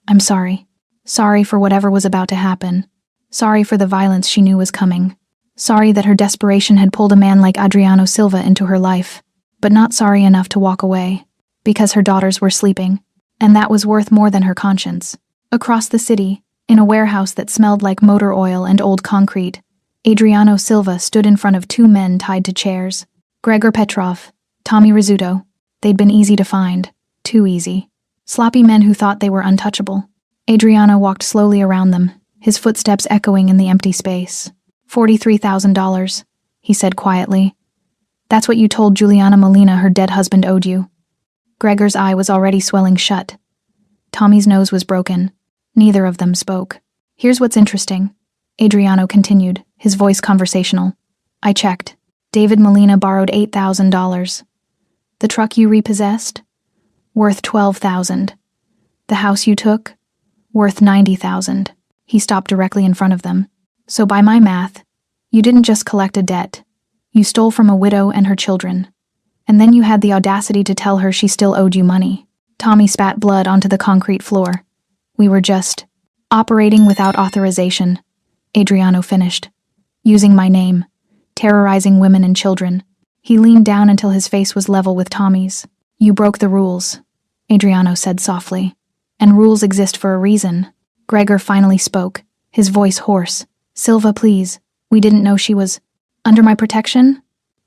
I'm sorry. Sorry for whatever was about to happen. Sorry for the violence she knew was coming. Sorry that her desperation had pulled a man like Adriano Silva into her life. But not sorry enough to walk away. Because her daughters were sleeping. And that was worth more than her conscience. Across the city, in a warehouse that smelled like motor oil and old concrete, Adriano Silva stood in front of 2 men tied to chairs. Gregor Petrov, Tommy Rizzuto. They'd been easy to find. Too easy. Sloppy men who thought they were untouchable. Adriano walked slowly around them, his footsteps echoing in the empty space. $43,000, he said quietly. That's what you told Juliana Molina her dead husband owed you. Gregor's eye was already swelling shut. Tommy's nose was broken. Neither of them spoke. Here's what's interesting, Adriano continued, his voice conversational. I checked. David Molina borrowed $8,000. The truck you repossessed? Worth $12,000. The house you took? Worth $90,000. He stopped directly in front of them. So by my math, you didn't just collect a debt. You stole from a widow and her children. And then you had the audacity to tell her she still owed you money. Tommy spat blood onto the concrete floor. We were just operating without authorization, Adriano finished. Using my name. Terrorizing women and children. He leaned down until his face was level with Tommy's. You broke the rules, Adriano said softly. And rules exist for a reason. Gregor finally spoke, his voice hoarse. Silva, please. We didn't know she was under my protection?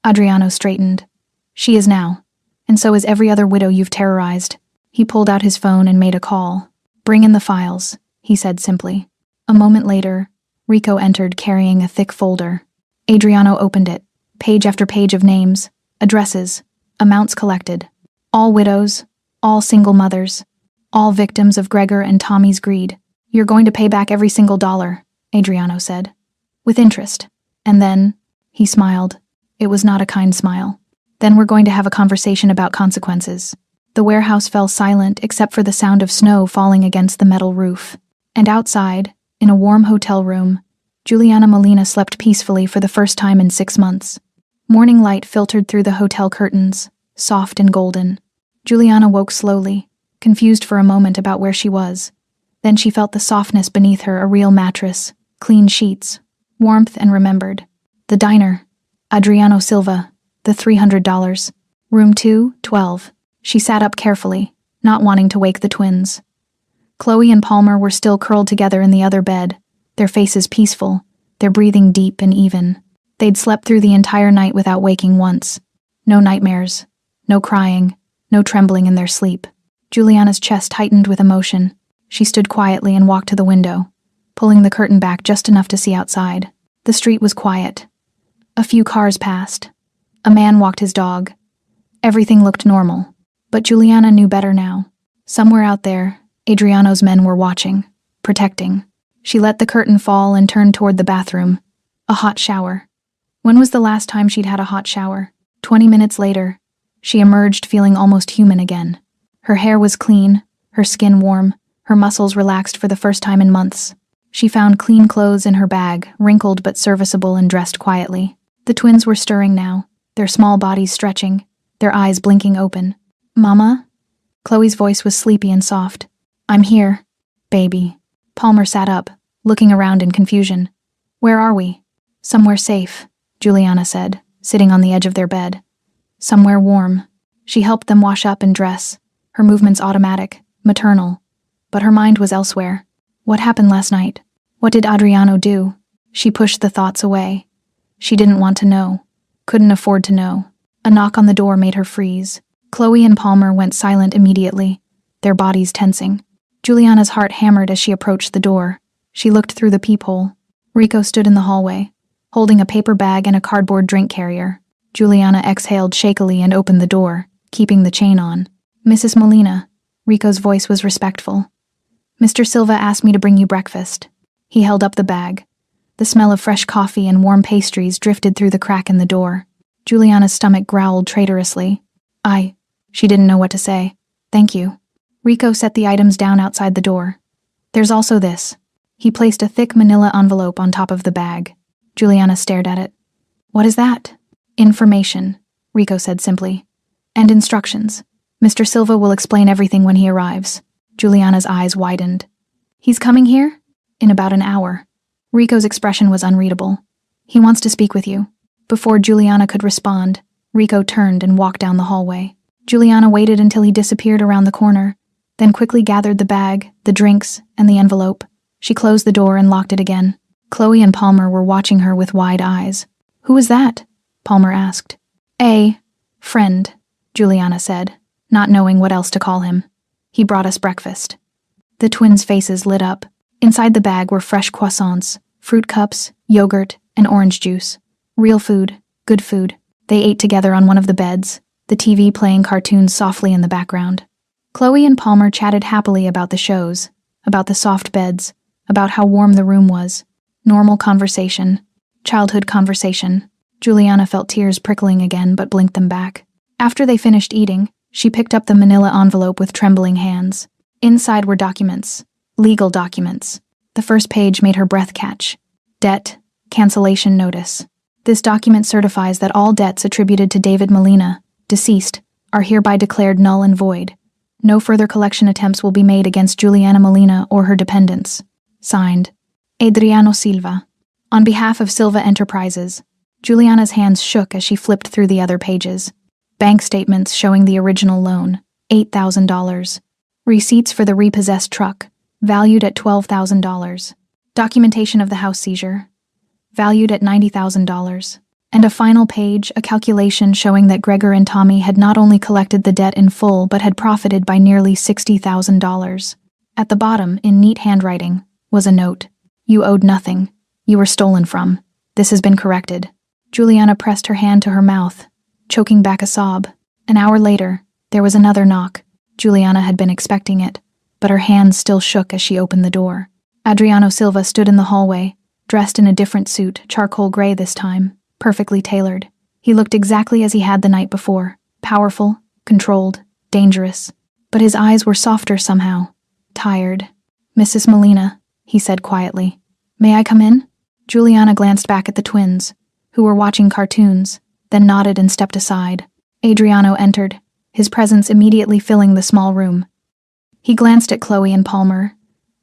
Adriano straightened. She is now. And so is every other widow you've terrorized. He pulled out his phone and made a call. Bring in the files, he said simply. A moment later, Rico entered carrying a thick folder. Adriano opened it. Page after page of names, addresses, amounts collected. All widows, all single mothers, all victims of Gregor and Tommy's greed. You're going to pay back every single dollar, Adriano said. With interest. And then, he smiled. It was not a kind smile. Then we're going to have a conversation about consequences. The warehouse fell silent except for the sound of snow falling against the metal roof. And outside, in a warm hotel room, Juliana Molina slept peacefully for the first time in 6 months. Morning light filtered through the hotel curtains, soft and golden. Juliana woke slowly, confused for a moment about where she was. Then she felt the softness beneath her, a real mattress, clean sheets, warmth and remembered. The diner, Adriano Silva, the $300. Room 212. She sat up carefully, not wanting to wake the twins. Chloe and Palmer were still curled together in the other bed, their faces peaceful, their breathing deep and even. They'd slept through the entire night without waking once. No nightmares, no crying, no trembling in their sleep. Juliana's chest tightened with emotion. She stood quietly and walked to the window, pulling the curtain back just enough to see outside. The street was quiet. A few cars passed. A man walked his dog. Everything looked normal. But Juliana knew better now. Somewhere out there, Adriano's men were watching, protecting. She let the curtain fall and turned toward the bathroom. A hot shower. When was the last time she'd had a hot shower? 20 minutes later, she emerged feeling almost human again. Her hair was clean, her skin warm, her muscles relaxed for the first time in months. She found clean clothes in her bag, wrinkled but serviceable, and dressed quietly. The twins were stirring now, their small bodies stretching, their eyes blinking open. Mama? Chloe's voice was sleepy and soft. I'm here, baby. Palmer sat up, looking around in confusion. Where are we? Somewhere safe, Juliana said, sitting on the edge of their bed. Somewhere warm. She helped them wash up and dress, her movements automatic, maternal. But her mind was elsewhere. What happened last night? What did Adriano do? She pushed the thoughts away. She didn't want to know. Couldn't afford to know. A knock on the door made her freeze. Chloe and Palmer went silent immediately, their bodies tensing. Juliana's heart hammered as she approached the door. She looked through the peephole. Rico stood in the hallway, holding a paper bag and a cardboard drink carrier. Juliana exhaled shakily and opened the door, keeping the chain on. Mrs. Molina. Rico's voice was respectful. Mr. Silva asked me to bring you breakfast. He held up the bag. The smell of fresh coffee and warm pastries drifted through the crack in the door. Juliana's stomach growled traitorously. She didn't know what to say. Thank you. Rico set the items down outside the door. There's also this. He placed a thick manila envelope on top of the bag. Juliana stared at it. What is that? Information, Rico said simply. And instructions. Mr. Silva will explain everything when he arrives. Juliana's eyes widened. He's coming here? In about an hour. Rico's expression was unreadable. He wants to speak with you. Before Juliana could respond, Rico turned and walked down the hallway. Juliana waited until he disappeared around the corner, then quickly gathered the bag, the drinks, and the envelope. She closed the door and locked it again. Chloe and Palmer were watching her with wide eyes. Who was that? Palmer asked. A friend, Juliana said, not knowing what else to call him. He brought us breakfast. The twins' faces lit up. Inside the bag were fresh croissants, fruit cups, yogurt, and orange juice. Real food, good food. They ate together on one of the beds, the TV playing cartoons softly in the background. Chloe and Palmer chatted happily about the shows, about the soft beds, about how warm the room was. Normal conversation. Childhood conversation. Juliana felt tears prickling again but blinked them back. After they finished eating, she picked up the manila envelope with trembling hands. Inside were documents. Legal documents. The first page made her breath catch. Debt. Cancellation notice. This document certifies that all debts attributed to David Molina, deceased, are hereby declared null and void. No further collection attempts will be made against Juliana Molina or her dependents. Signed, Adriano Silva. On behalf of Silva Enterprises. Juliana's hands shook as she flipped through the other pages. Bank statements showing the original loan, $8,000. Receipts for the repossessed truck, valued at $12,000. Documentation of the house seizure, valued at $90,000. And a final page, a calculation showing that Gregor and Tommy had not only collected the debt in full but had profited by nearly $60,000. At the bottom, in neat handwriting, was a note. You owed nothing. You were stolen from. This has been corrected. Juliana pressed her hand to her mouth, choking back a sob. An hour later, there was another knock. Juliana had been expecting it, but her hands still shook as she opened the door. Adriano Silva stood in the hallway, dressed in a different suit, charcoal gray this time, perfectly tailored. He looked exactly as he had the night before, powerful, controlled, dangerous. But his eyes were softer somehow, tired. Mrs. Molina, he said quietly. May I come in? Juliana glanced back at the twins, who were watching cartoons, then nodded and stepped aside. Adriano entered, his presence immediately filling the small room. He glanced at Chloe and Palmer,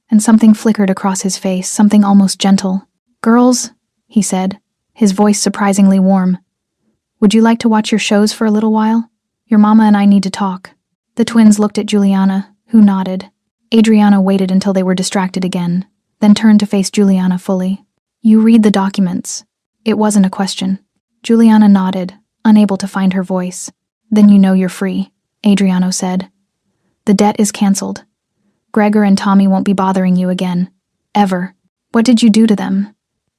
and something flickered across his face, something almost gentle. Girls, he said, his voice surprisingly warm. Would you like to watch your shows for a little while? Your mama and I need to talk. The twins looked at Juliana, who nodded. Adriano waited until they were distracted again, then turned to face Juliana fully. You read the documents. It wasn't a question. Juliana nodded, unable to find her voice. Then you know you're free, Adriano said. The debt is cancelled. Gregor and Tommy won't be bothering you again. Ever. What did you do to them?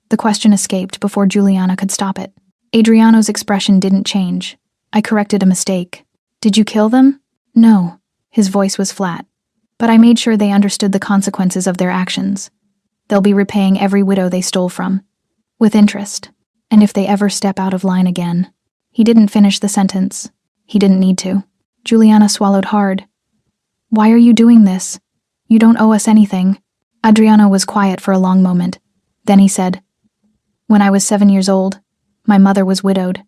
The question escaped before Juliana could stop it. Adriano's expression didn't change. I corrected a mistake. Did you kill them? No. His voice was flat. But I made sure they understood the consequences of their actions. They'll be repaying every widow they stole from. With interest. And if they ever step out of line again. He didn't finish the sentence. He didn't need to. Juliana swallowed hard. Why are you doing this? You don't owe us anything. Adriano was quiet for a long moment. Then he said, When I was 7 years old, my mother was widowed.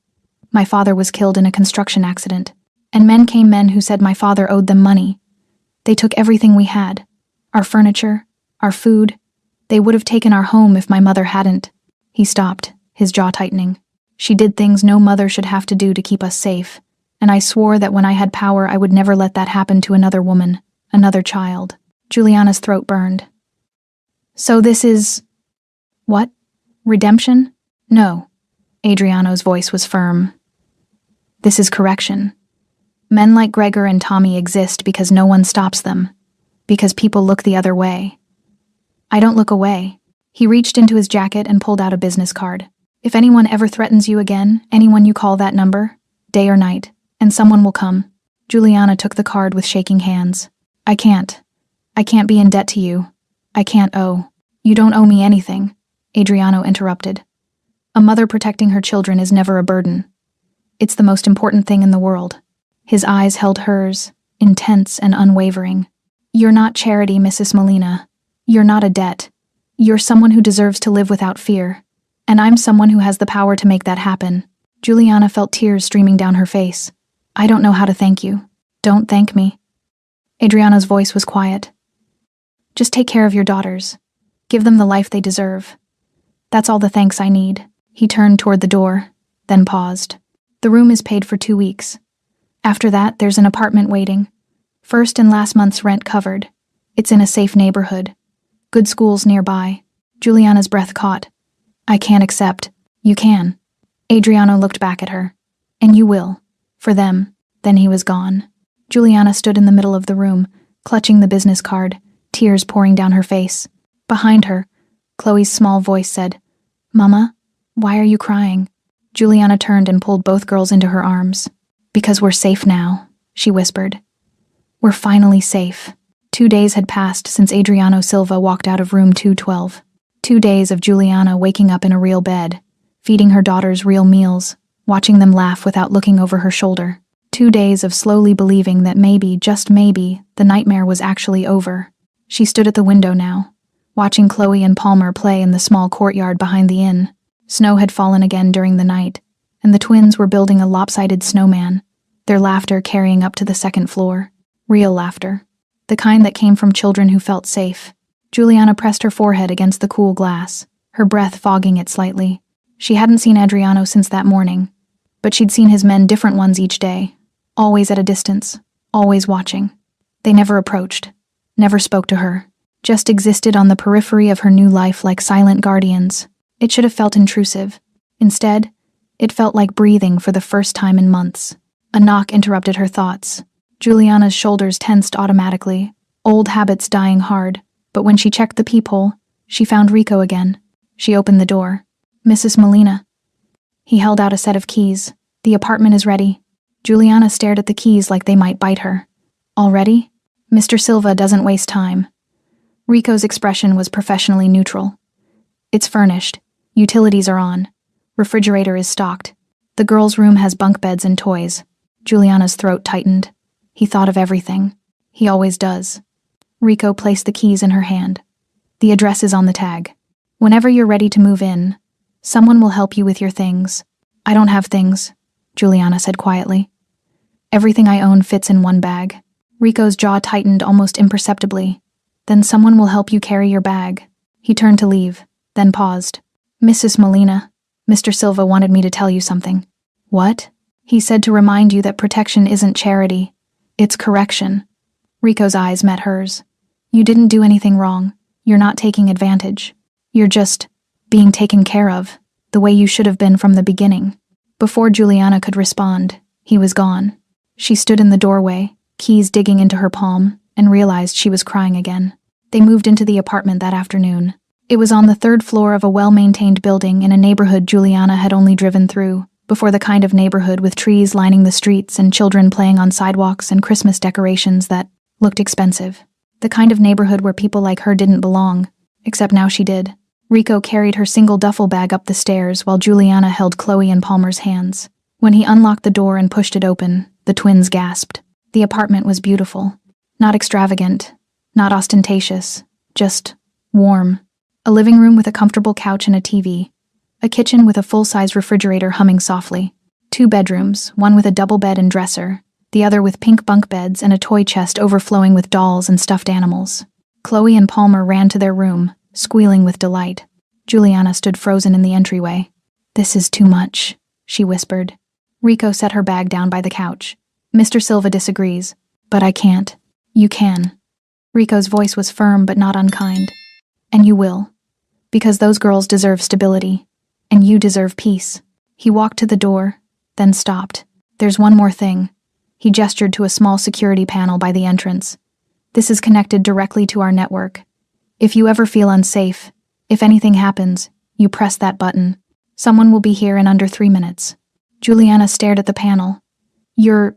My father was killed in a construction accident. And men who said my father owed them money. They took everything we had. Our furniture, our food. They would have taken our home if my mother hadn't. He stopped, his jaw tightening. She did things no mother should have to do to keep us safe. And I swore that when I had power I would never let that happen to another woman, another child. Juliana's throat burned. So this is... What? Redemption? No. Adriano's voice was firm. This is correction. Men like Gregor and Tommy exist because no one stops them. Because people look the other way. I don't look away. He reached into his jacket and pulled out a business card. If anyone ever threatens you again, anyone you call that number, day or night, and someone will come. Juliana took the card with shaking hands. I can't be in debt to you. I can't owe. You don't owe me anything. Adriano interrupted. A mother protecting her children is never a burden. It's the most important thing in the world. His eyes held hers, intense and unwavering. You're not charity, Mrs. Molina. You're not a debt. You're someone who deserves to live without fear. And I'm someone who has the power to make that happen. Juliana felt tears streaming down her face. I don't know how to thank you. Don't thank me. Adriana's voice was quiet. Just take care of your daughters. Give them the life they deserve. That's all the thanks I need. He turned toward the door, then paused. The room is paid for 2 weeks. After that, there's an apartment waiting. First and last month's rent covered. It's in a safe neighborhood. Good schools nearby. Juliana's breath caught. I can't accept. You can. Adriano looked back at her. And you will. For them. Then he was gone. Juliana stood in the middle of the room, clutching the business card, tears pouring down her face. Behind her, Chloe's small voice said, Mama, why are you crying? Juliana turned and pulled both girls into her arms. Because we're safe now, she whispered. We're finally safe. 2 days had passed since Adriano Silva walked out of room 212. 2 days of Juliana waking up in a real bed, feeding her daughters real meals, watching them laugh without looking over her shoulder. 2 days of slowly believing that maybe, just maybe, the nightmare was actually over. She stood at the window now, watching Chloe and Palmer play in the small courtyard behind the inn. Snow had fallen again during the night, and the twins were building a lopsided snowman, their laughter carrying up to the second floor. Real laughter. The kind that came from children who felt safe. Juliana pressed her forehead against the cool glass, her breath fogging it slightly. She hadn't seen Adriano since that morning, but she'd seen his men, different ones each day, always at a distance, always watching. They never approached, never spoke to her, just existed on the periphery of her new life like silent guardians. It should have felt intrusive. Instead, it felt like breathing for the first time in months. A knock interrupted her thoughts. Juliana's shoulders tensed automatically, old habits dying hard, but when she checked the peephole, she found Rico again. She opened the door. Mrs. Molina. He held out a set of keys. The apartment is ready. Juliana stared at the keys like they might bite her. Already? Mr. Silva doesn't waste time. Rico's expression was professionally neutral. It's furnished. Utilities are on. Refrigerator is stocked. The girls' room has bunk beds and toys. Juliana's throat tightened. He thought of everything. He always does. Rico placed the keys in her hand. The address is on the tag. Whenever you're ready to move in, someone will help you with your things. I don't have things, Juliana said quietly. Everything I own fits in one bag. Rico's jaw tightened almost imperceptibly. Then someone will help you carry your bag. He turned to leave, then paused. Mrs. Molina, Mr. Silva wanted me to tell you something. What? He said to remind you that protection isn't charity. It's correction. Rico's eyes met hers. You didn't do anything wrong. You're not taking advantage. You're just being taken care of, the way you should have been from the beginning. Before Juliana could respond, he was gone. She stood in the doorway, keys digging into her palm, and realized she was crying again. They moved into the apartment that afternoon. It was on the 3rd floor of a well-maintained building in a neighborhood Juliana had only driven through, before the kind of neighborhood with trees lining the streets and children playing on sidewalks and Christmas decorations that looked expensive. The kind of neighborhood where people like her didn't belong, except now she did. Rico carried her single duffel bag up the stairs while Juliana held Chloe and Palmer's hands. When he unlocked the door and pushed it open, the twins gasped. The apartment was beautiful. Not extravagant, not ostentatious, just warm. A living room with a comfortable couch and a TV. A kitchen with a full-size refrigerator humming softly. 2 bedrooms, one with a double bed and dresser, the other with pink bunk beds and a toy chest overflowing with dolls and stuffed animals. Chloe and Palmer ran to their room, squealing with delight. Juliana stood frozen in the entryway. This is too much, she whispered. Rico set her bag down by the couch. Mr. Silva disagrees. But I can't. You can. Rico's voice was firm but not unkind. And you will. Because those girls deserve stability. And you deserve peace. He walked to the door, then stopped. There's one more thing. He gestured to a small security panel by the entrance. This is connected directly to our network. If you ever feel unsafe, if anything happens, you press that button. Someone will be here in under 3 minutes. Juliana stared at the panel. You're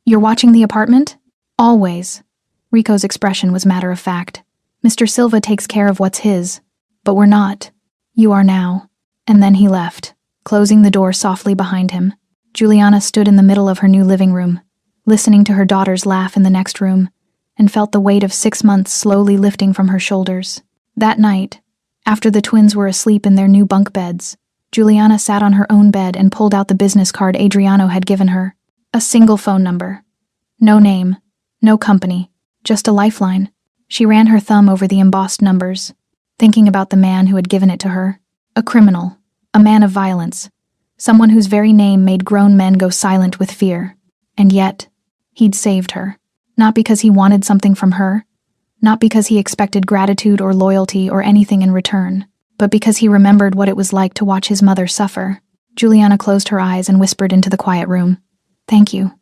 watching the apartment? Always. Rico's expression was matter of fact. Mr. Silva takes care of what's his. But we're not. You are now." And then he left, closing the door softly behind him. Juliana stood in the middle of her new living room, listening to her daughters laugh in the next room, and felt the weight of 6 months slowly lifting from her shoulders. That night, after the twins were asleep in their new bunk beds, Juliana sat on her own bed and pulled out the business card Adriano had given her. A single phone number. No name, no company, just a lifeline. She ran her thumb over the embossed numbers, thinking about the man who had given it to her. A criminal, a man of violence, someone whose very name made grown men go silent with fear. And yet, he'd saved her. Not because he wanted something from her, not because he expected gratitude or loyalty or anything in return, but because he remembered what it was like to watch his mother suffer. Juliana closed her eyes and whispered into the quiet room, "Thank you."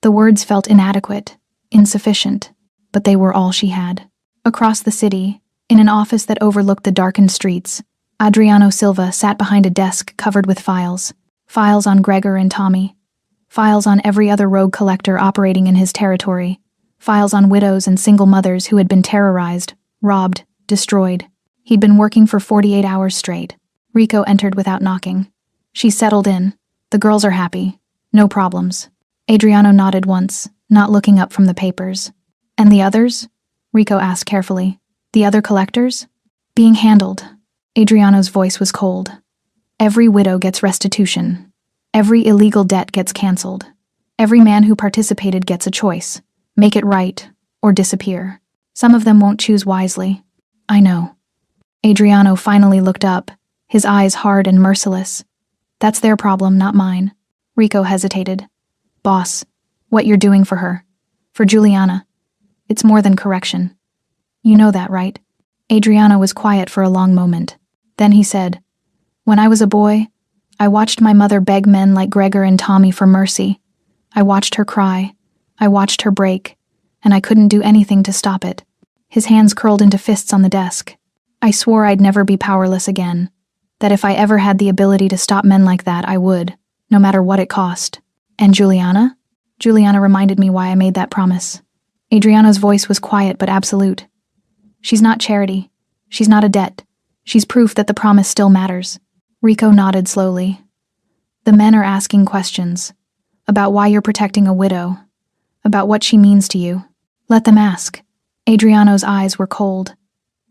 The words felt inadequate, insufficient, but they were all she had. Across the city, in an office that overlooked the darkened streets, Adriano Silva sat behind a desk covered with files. Files on Gregor and Tommy. Files on every other rogue collector operating in his territory. Files on widows and single mothers who had been terrorized, robbed, destroyed. He'd been working for 48 hours straight. Rico entered without knocking. She settled in. The girls are happy. No problems. Adriano nodded once, not looking up from the papers. And the others? Rico asked carefully. The other collectors? Being handled. Adriano's voice was cold. Every widow gets restitution. Every illegal debt gets canceled. Every man who participated gets a choice. Make it right, or disappear. Some of them won't choose wisely. I know. Adriano finally looked up, his eyes hard and merciless. That's their problem, not mine. Rico hesitated. Boss, what you're doing for her. For Juliana. It's more than correction. You know that, right? Adriano was quiet for a long moment. Then he said, When I was a boy, I watched my mother beg men like Gregor and Tommy for mercy. I watched her cry. I watched her break, and I couldn't do anything to stop it. His hands curled into fists on the desk. I swore I'd never be powerless again, that if I ever had the ability to stop men like that, I would, no matter what it cost. And Juliana? Juliana reminded me why I made that promise. Adriano's voice was quiet but absolute. She's not charity. She's not a debt. She's proof that the promise still matters. Rico nodded slowly. The men are asking questions. About why you're protecting a widow. About what she means to you. Let them ask. Adriano's eyes were cold.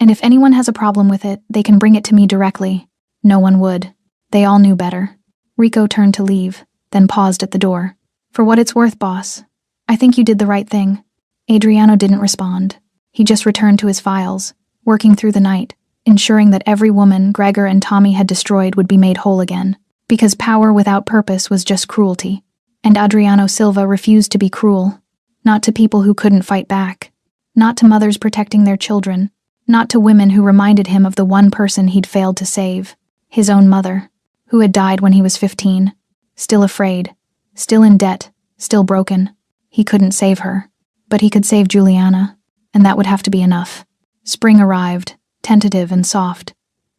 And if anyone has a problem with it, they can bring it to me directly. No one would. They all knew better. Rico turned to leave, then paused at the door. For what it's worth, boss. I think you did the right thing. Adriano didn't respond. He just returned to his files, working through the night, ensuring that every woman Gregor and Tommy had destroyed would be made whole again. Because power without purpose was just cruelty. And Adriano Silva refused to be cruel. Not to people who couldn't fight back. Not to mothers protecting their children. Not to women who reminded him of the one person he'd failed to save. His own mother, who had died when he was 15. Still afraid. Still in debt. Still broken. He couldn't save her. But he could save Juliana. And that would have to be enough. Spring arrived, tentative and soft,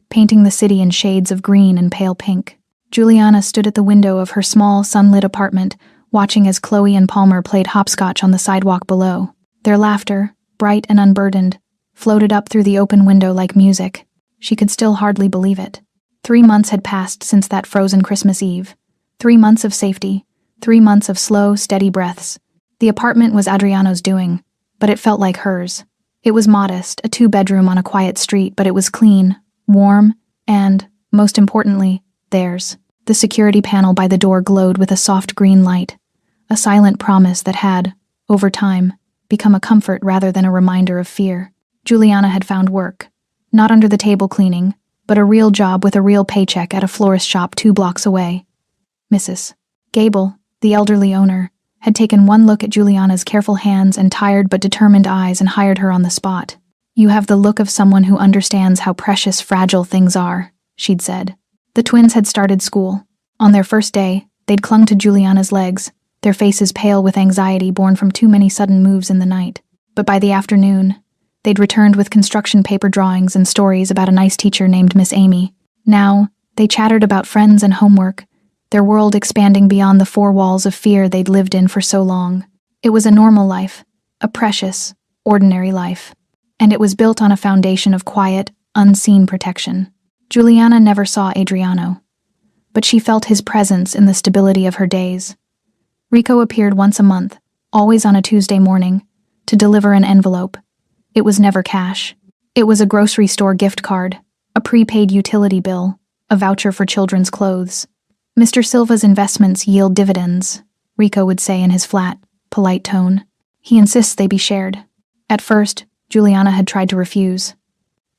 painting the city in shades of green and pale pink. Juliana stood at the window of her small, sunlit apartment, watching as Chloe and Palmer played hopscotch on the sidewalk below. Their laughter, bright and unburdened, floated up through the open window like music. She could still hardly believe it. 3 months had passed since that frozen Christmas Eve. 3 months of safety. 3 months of slow, steady breaths. The apartment was Adriano's doing, but it felt like hers. It was modest, a 2-bedroom on a quiet street, but it was clean, warm, and, most importantly, theirs. The security panel by the door glowed with a soft green light, a silent promise that had, over time, become a comfort rather than a reminder of fear. Juliana had found work, not under the table cleaning, but a real job with a real paycheck at a florist shop 2 blocks away. Mrs. Gable, the elderly owner, had taken one look at Juliana's careful hands and tired but determined eyes and hired her on the spot. You have the look of someone who understands how precious, fragile things are, she'd said. The twins had started school. On their first day, they'd clung to Juliana's legs, their faces pale with anxiety born from too many sudden moves in the night. But by the afternoon, they'd returned with construction paper drawings and stories about a nice teacher named Miss Amy. Now, they chattered about friends and homework, their world expanding beyond the 4 walls of fear they'd lived in for so long. It was a normal life, a precious, ordinary life, and it was built on a foundation of quiet, unseen protection. Juliana never saw Adriano, but she felt his presence in the stability of her days. Rico appeared once a month, always on a Tuesday morning, to deliver an envelope. It was never cash. It was a grocery store gift card, a prepaid utility bill, a voucher for children's clothes. Mr. Silva's investments yield dividends, Rico would say in his flat, polite tone. He insists they be shared. At first, Juliana had tried to refuse.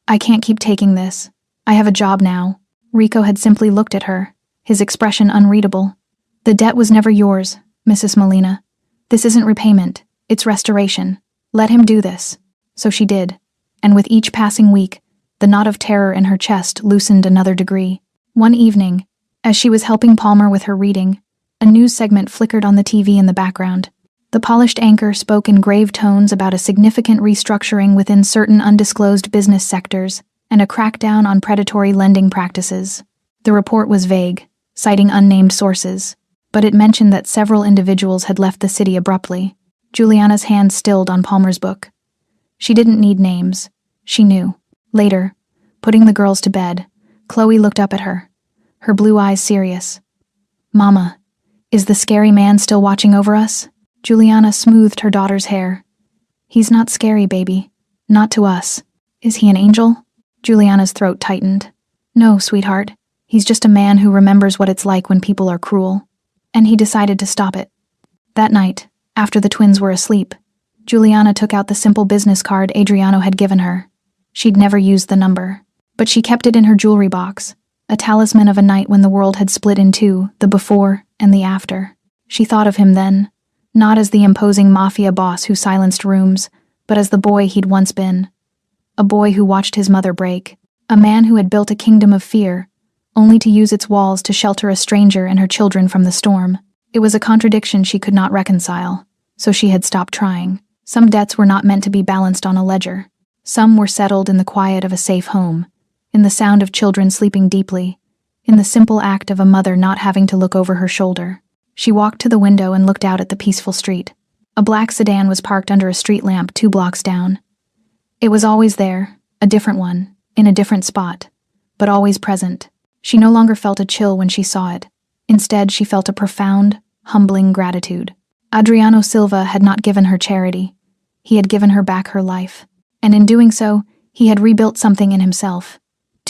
I can't keep taking this. I have a job now. Rico had simply looked at her, his expression unreadable. The debt was never yours, Mrs. Molina. This isn't repayment, it's restoration. Let him do this. So she did, and with each passing week, the knot of terror in her chest loosened another degree. One evening, as she was helping Palmer with her reading, a news segment flickered on the TV in the background. The polished anchor spoke in grave tones about a significant restructuring within certain undisclosed business sectors and a crackdown on predatory lending practices. The report was vague, citing unnamed sources, but it mentioned that several individuals had left the city abruptly. Juliana's hand stilled on Palmer's book. She didn't need names. She knew. Later, putting the girls to bed, Chloe looked up at her, her blue eyes serious. Mama, is the scary man still watching over us? Juliana smoothed her daughter's hair. He's not scary, baby. Not to us. Is he an angel? Juliana's throat tightened. No, sweetheart. He's just a man who remembers what it's like when people are cruel. And he decided to stop it. That night, after the twins were asleep, Juliana took out the simple business card Adriano had given her. She'd never used the number, but she kept it in her jewelry box, a talisman of a night when the world had split in two, the before and the after. She thought of him then, not as the imposing Mafia boss who silenced rooms, but as the boy he'd once been. A boy who watched his mother break, a man who had built a kingdom of fear, only to use its walls to shelter a stranger and her children from the storm. It was a contradiction she could not reconcile, so she had stopped trying. Some debts were not meant to be balanced on a ledger. Some were settled in the quiet of a safe home, in the sound of children sleeping deeply, in the simple act of a mother not having to look over her shoulder. She walked to the window and looked out at the peaceful street. A black sedan was parked under a street lamp 2 blocks down. It was always there, a different one, in a different spot, but always present. She no longer felt a chill when she saw it. Instead, she felt a profound, humbling gratitude. Adriano Silva had not given her charity. He had given her back her life. And in doing so, he had rebuilt something in himself.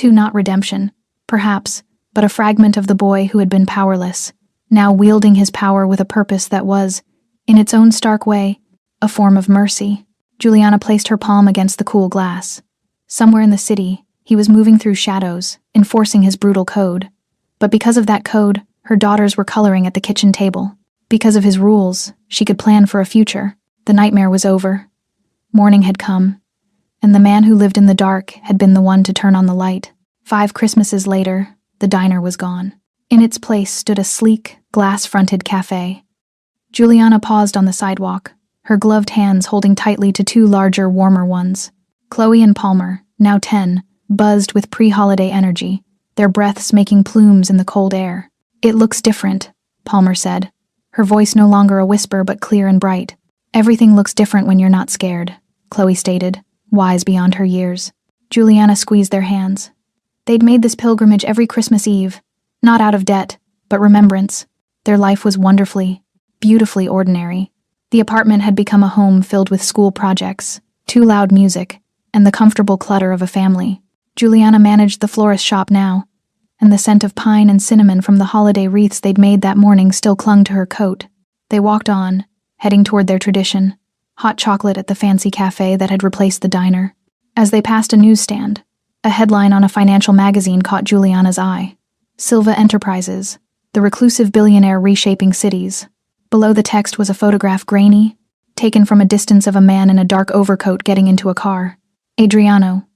Not redemption, perhaps, but a fragment of the boy who had been powerless, now wielding his power with a purpose that was, in its own stark way, a form of mercy. Juliana placed her palm against the cool glass. Somewhere in the city, he was moving through shadows, enforcing his brutal code. But because of that code, her daughters were coloring at the kitchen table. Because of his rules, she could plan for a future. The nightmare was over. Morning had come, and the man who lived in the dark had been the one to turn on the light. 5 Christmases later, the diner was gone. In its place stood a sleek, glass-fronted cafe. Juliana paused on the sidewalk, her gloved hands holding tightly to 2 larger, warmer ones. Chloe and Palmer, now 10, buzzed with pre-holiday energy, their breaths making plumes in the cold air. It looks different, Palmer said, her voice no longer a whisper but clear and bright. Everything looks different when you're not scared, Chloe stated, wise beyond her years. Juliana squeezed their hands. They'd made this pilgrimage every Christmas Eve, not out of debt, but remembrance. Their life was wonderfully, beautifully ordinary. The apartment had become a home filled with school projects, too loud music, and the comfortable clutter of a family. Juliana managed the florist shop now, and the scent of pine and cinnamon from the holiday wreaths they'd made that morning still clung to her coat. They walked on, heading toward their tradition, hot chocolate at the fancy cafe that had replaced the diner. As they passed a newsstand, a headline on a financial magazine caught Juliana's eye. Silva Enterprises, the reclusive billionaire reshaping cities. Below the text was a photograph grainy, taken from a distance of a man in a dark overcoat getting into a car. Adriano.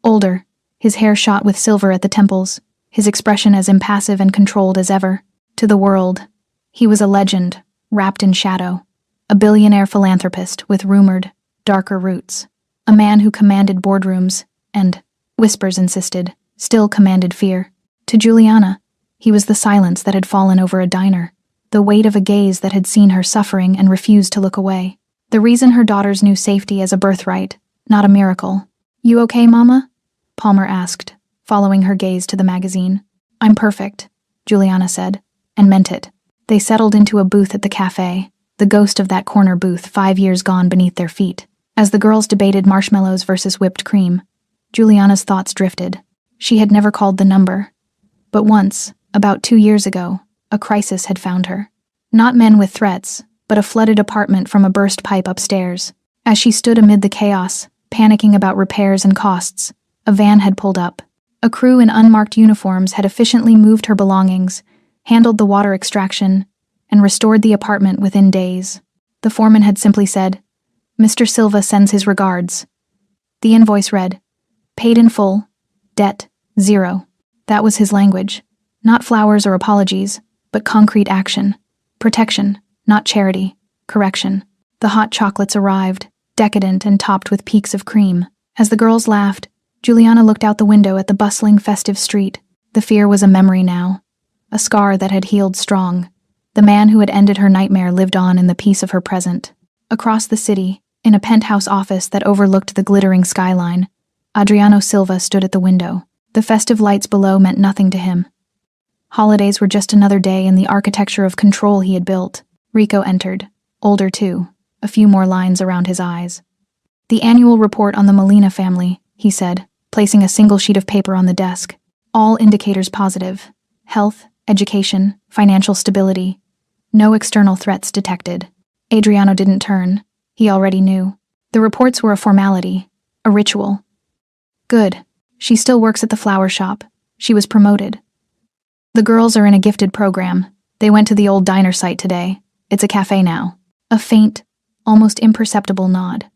Older, his hair shot with silver at the temples, his expression as impassive and controlled as ever. To the world, he was a legend, wrapped in shadow. A billionaire philanthropist with rumored, darker roots. A man who commanded boardrooms and, whispers insisted, still commanded fear. To Juliana, he was the silence that had fallen over a diner, the weight of a gaze that had seen her suffering and refused to look away. The reason her daughters knew safety as a birthright, not a miracle. You okay, Mama? Palmer asked, following her gaze to the magazine. "I'm perfect," Juliana said, and meant it. They settled into a booth at the cafe, the ghost of that corner booth 5 years gone beneath their feet. As the girls debated marshmallows versus whipped cream, Juliana's thoughts drifted. She had never called the number. But once, about 2 years ago, a crisis had found her. Not men with threats, but a flooded apartment from a burst pipe upstairs. As she stood amid the chaos, panicking about repairs and costs, a van had pulled up. A crew in unmarked uniforms had efficiently moved her belongings, handled the water extraction, and restored the apartment within days. The foreman had simply said, "Mr. Silva sends his regards." The invoice read, "Paid in full, debt, 0. That was his language. Not flowers or apologies, but concrete action. Protection, not charity. Correction. The hot chocolates arrived, decadent and topped with peaks of cream. As the girls laughed, Juliana looked out the window at the bustling, festive street. The fear was a memory now, a scar that had healed strong. The man who had ended her nightmare lived on in the peace of her present. Across the city, in a penthouse office that overlooked the glittering skyline, Adriano Silva stood at the window. The festive lights below meant nothing to him. Holidays were just another day in the architecture of control he had built. Rico entered, older too, a few more lines around his eyes. "The annual report on the Molina family," he said, placing a single sheet of paper on the desk. "All indicators positive. Health, education, financial stability. No external threats detected." Adriano didn't turn. He already knew. The reports were a formality, a ritual. "Good. She still works at the flower shop. She was promoted. The girls are in a gifted program. They went to the old diner site today. It's a cafe now." A faint, almost imperceptible nod.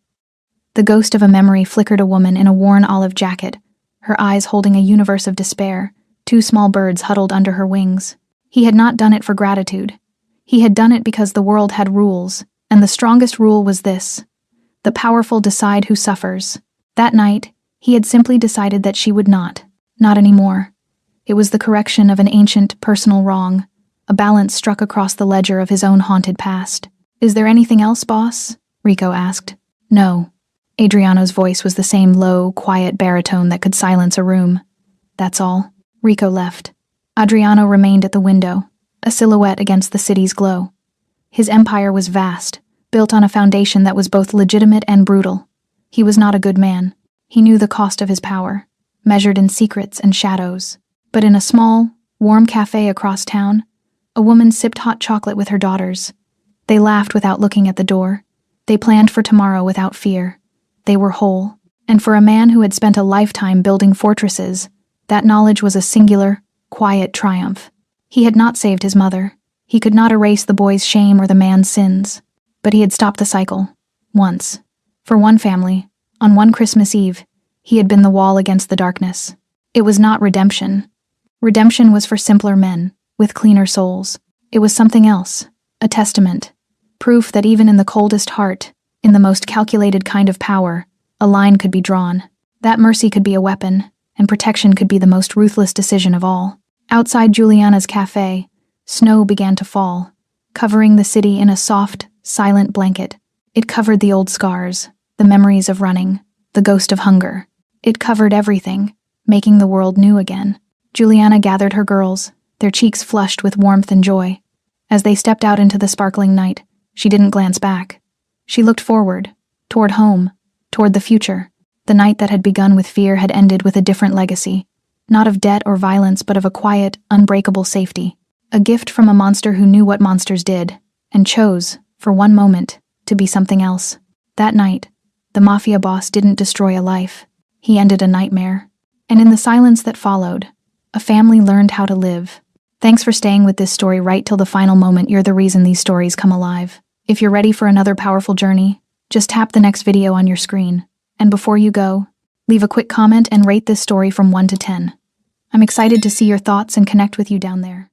The ghost of a memory flickered a woman in a worn olive jacket, her eyes holding a universe of despair, 2 small birds huddled under her wings. He had not done it for gratitude. He had done it because the world had rules, and the strongest rule was this: the powerful decide who suffers. That night, he had simply decided that she would not anymore. It was the correction of an ancient, personal wrong, a balance struck across the ledger of his own haunted past. "Is there anything else, boss?" Rico asked. "No." Adriano's voice was the same low, quiet baritone that could silence a room. "That's all." Rico left. Adriano remained at the window, a silhouette against the city's glow. His empire was vast, built on a foundation that was both legitimate and brutal. He was not a good man. He knew the cost of his power, measured in secrets and shadows. But in a small, warm cafe across town, a woman sipped hot chocolate with her daughters. They laughed without looking at the door. They planned for tomorrow without fear. They were whole. And for a man who had spent a lifetime building fortresses, that knowledge was a singular, quiet triumph. He had not saved his mother. He could not erase the boy's shame or the man's sins. But he had stopped the cycle. Once. For one family, on one Christmas Eve, he had been the wall against the darkness. It was not redemption. Redemption was for simpler men, with cleaner souls. It was something else, a testament, proof that even in the coldest heart, in the most calculated kind of power, a line could be drawn. That mercy could be a weapon, and protection could be the most ruthless decision of all. Outside Juliana's cafe, snow began to fall, covering the city in a soft, silent blanket. It covered the old scars, the memories of running, the ghost of hunger. It covered everything, making the world new again. Juliana gathered her girls, their cheeks flushed with warmth and joy. As they stepped out into the sparkling night, she didn't glance back. She looked forward, toward home, toward the future. The night that had begun with fear had ended with a different legacy, not of debt or violence, but of a quiet, unbreakable safety. A gift from a monster who knew what monsters did, and chose, for one moment, to be something else. That night, the Mafia boss didn't destroy a life. He ended a nightmare. And in the silence that followed, a family learned how to live. Thanks for staying with this story right till the final moment. You're the reason these stories come alive. If you're ready for another powerful journey, just tap the next video on your screen. And before you go, leave a quick comment and rate this story from 1 to 10. I'm excited to see your thoughts and connect with you down there.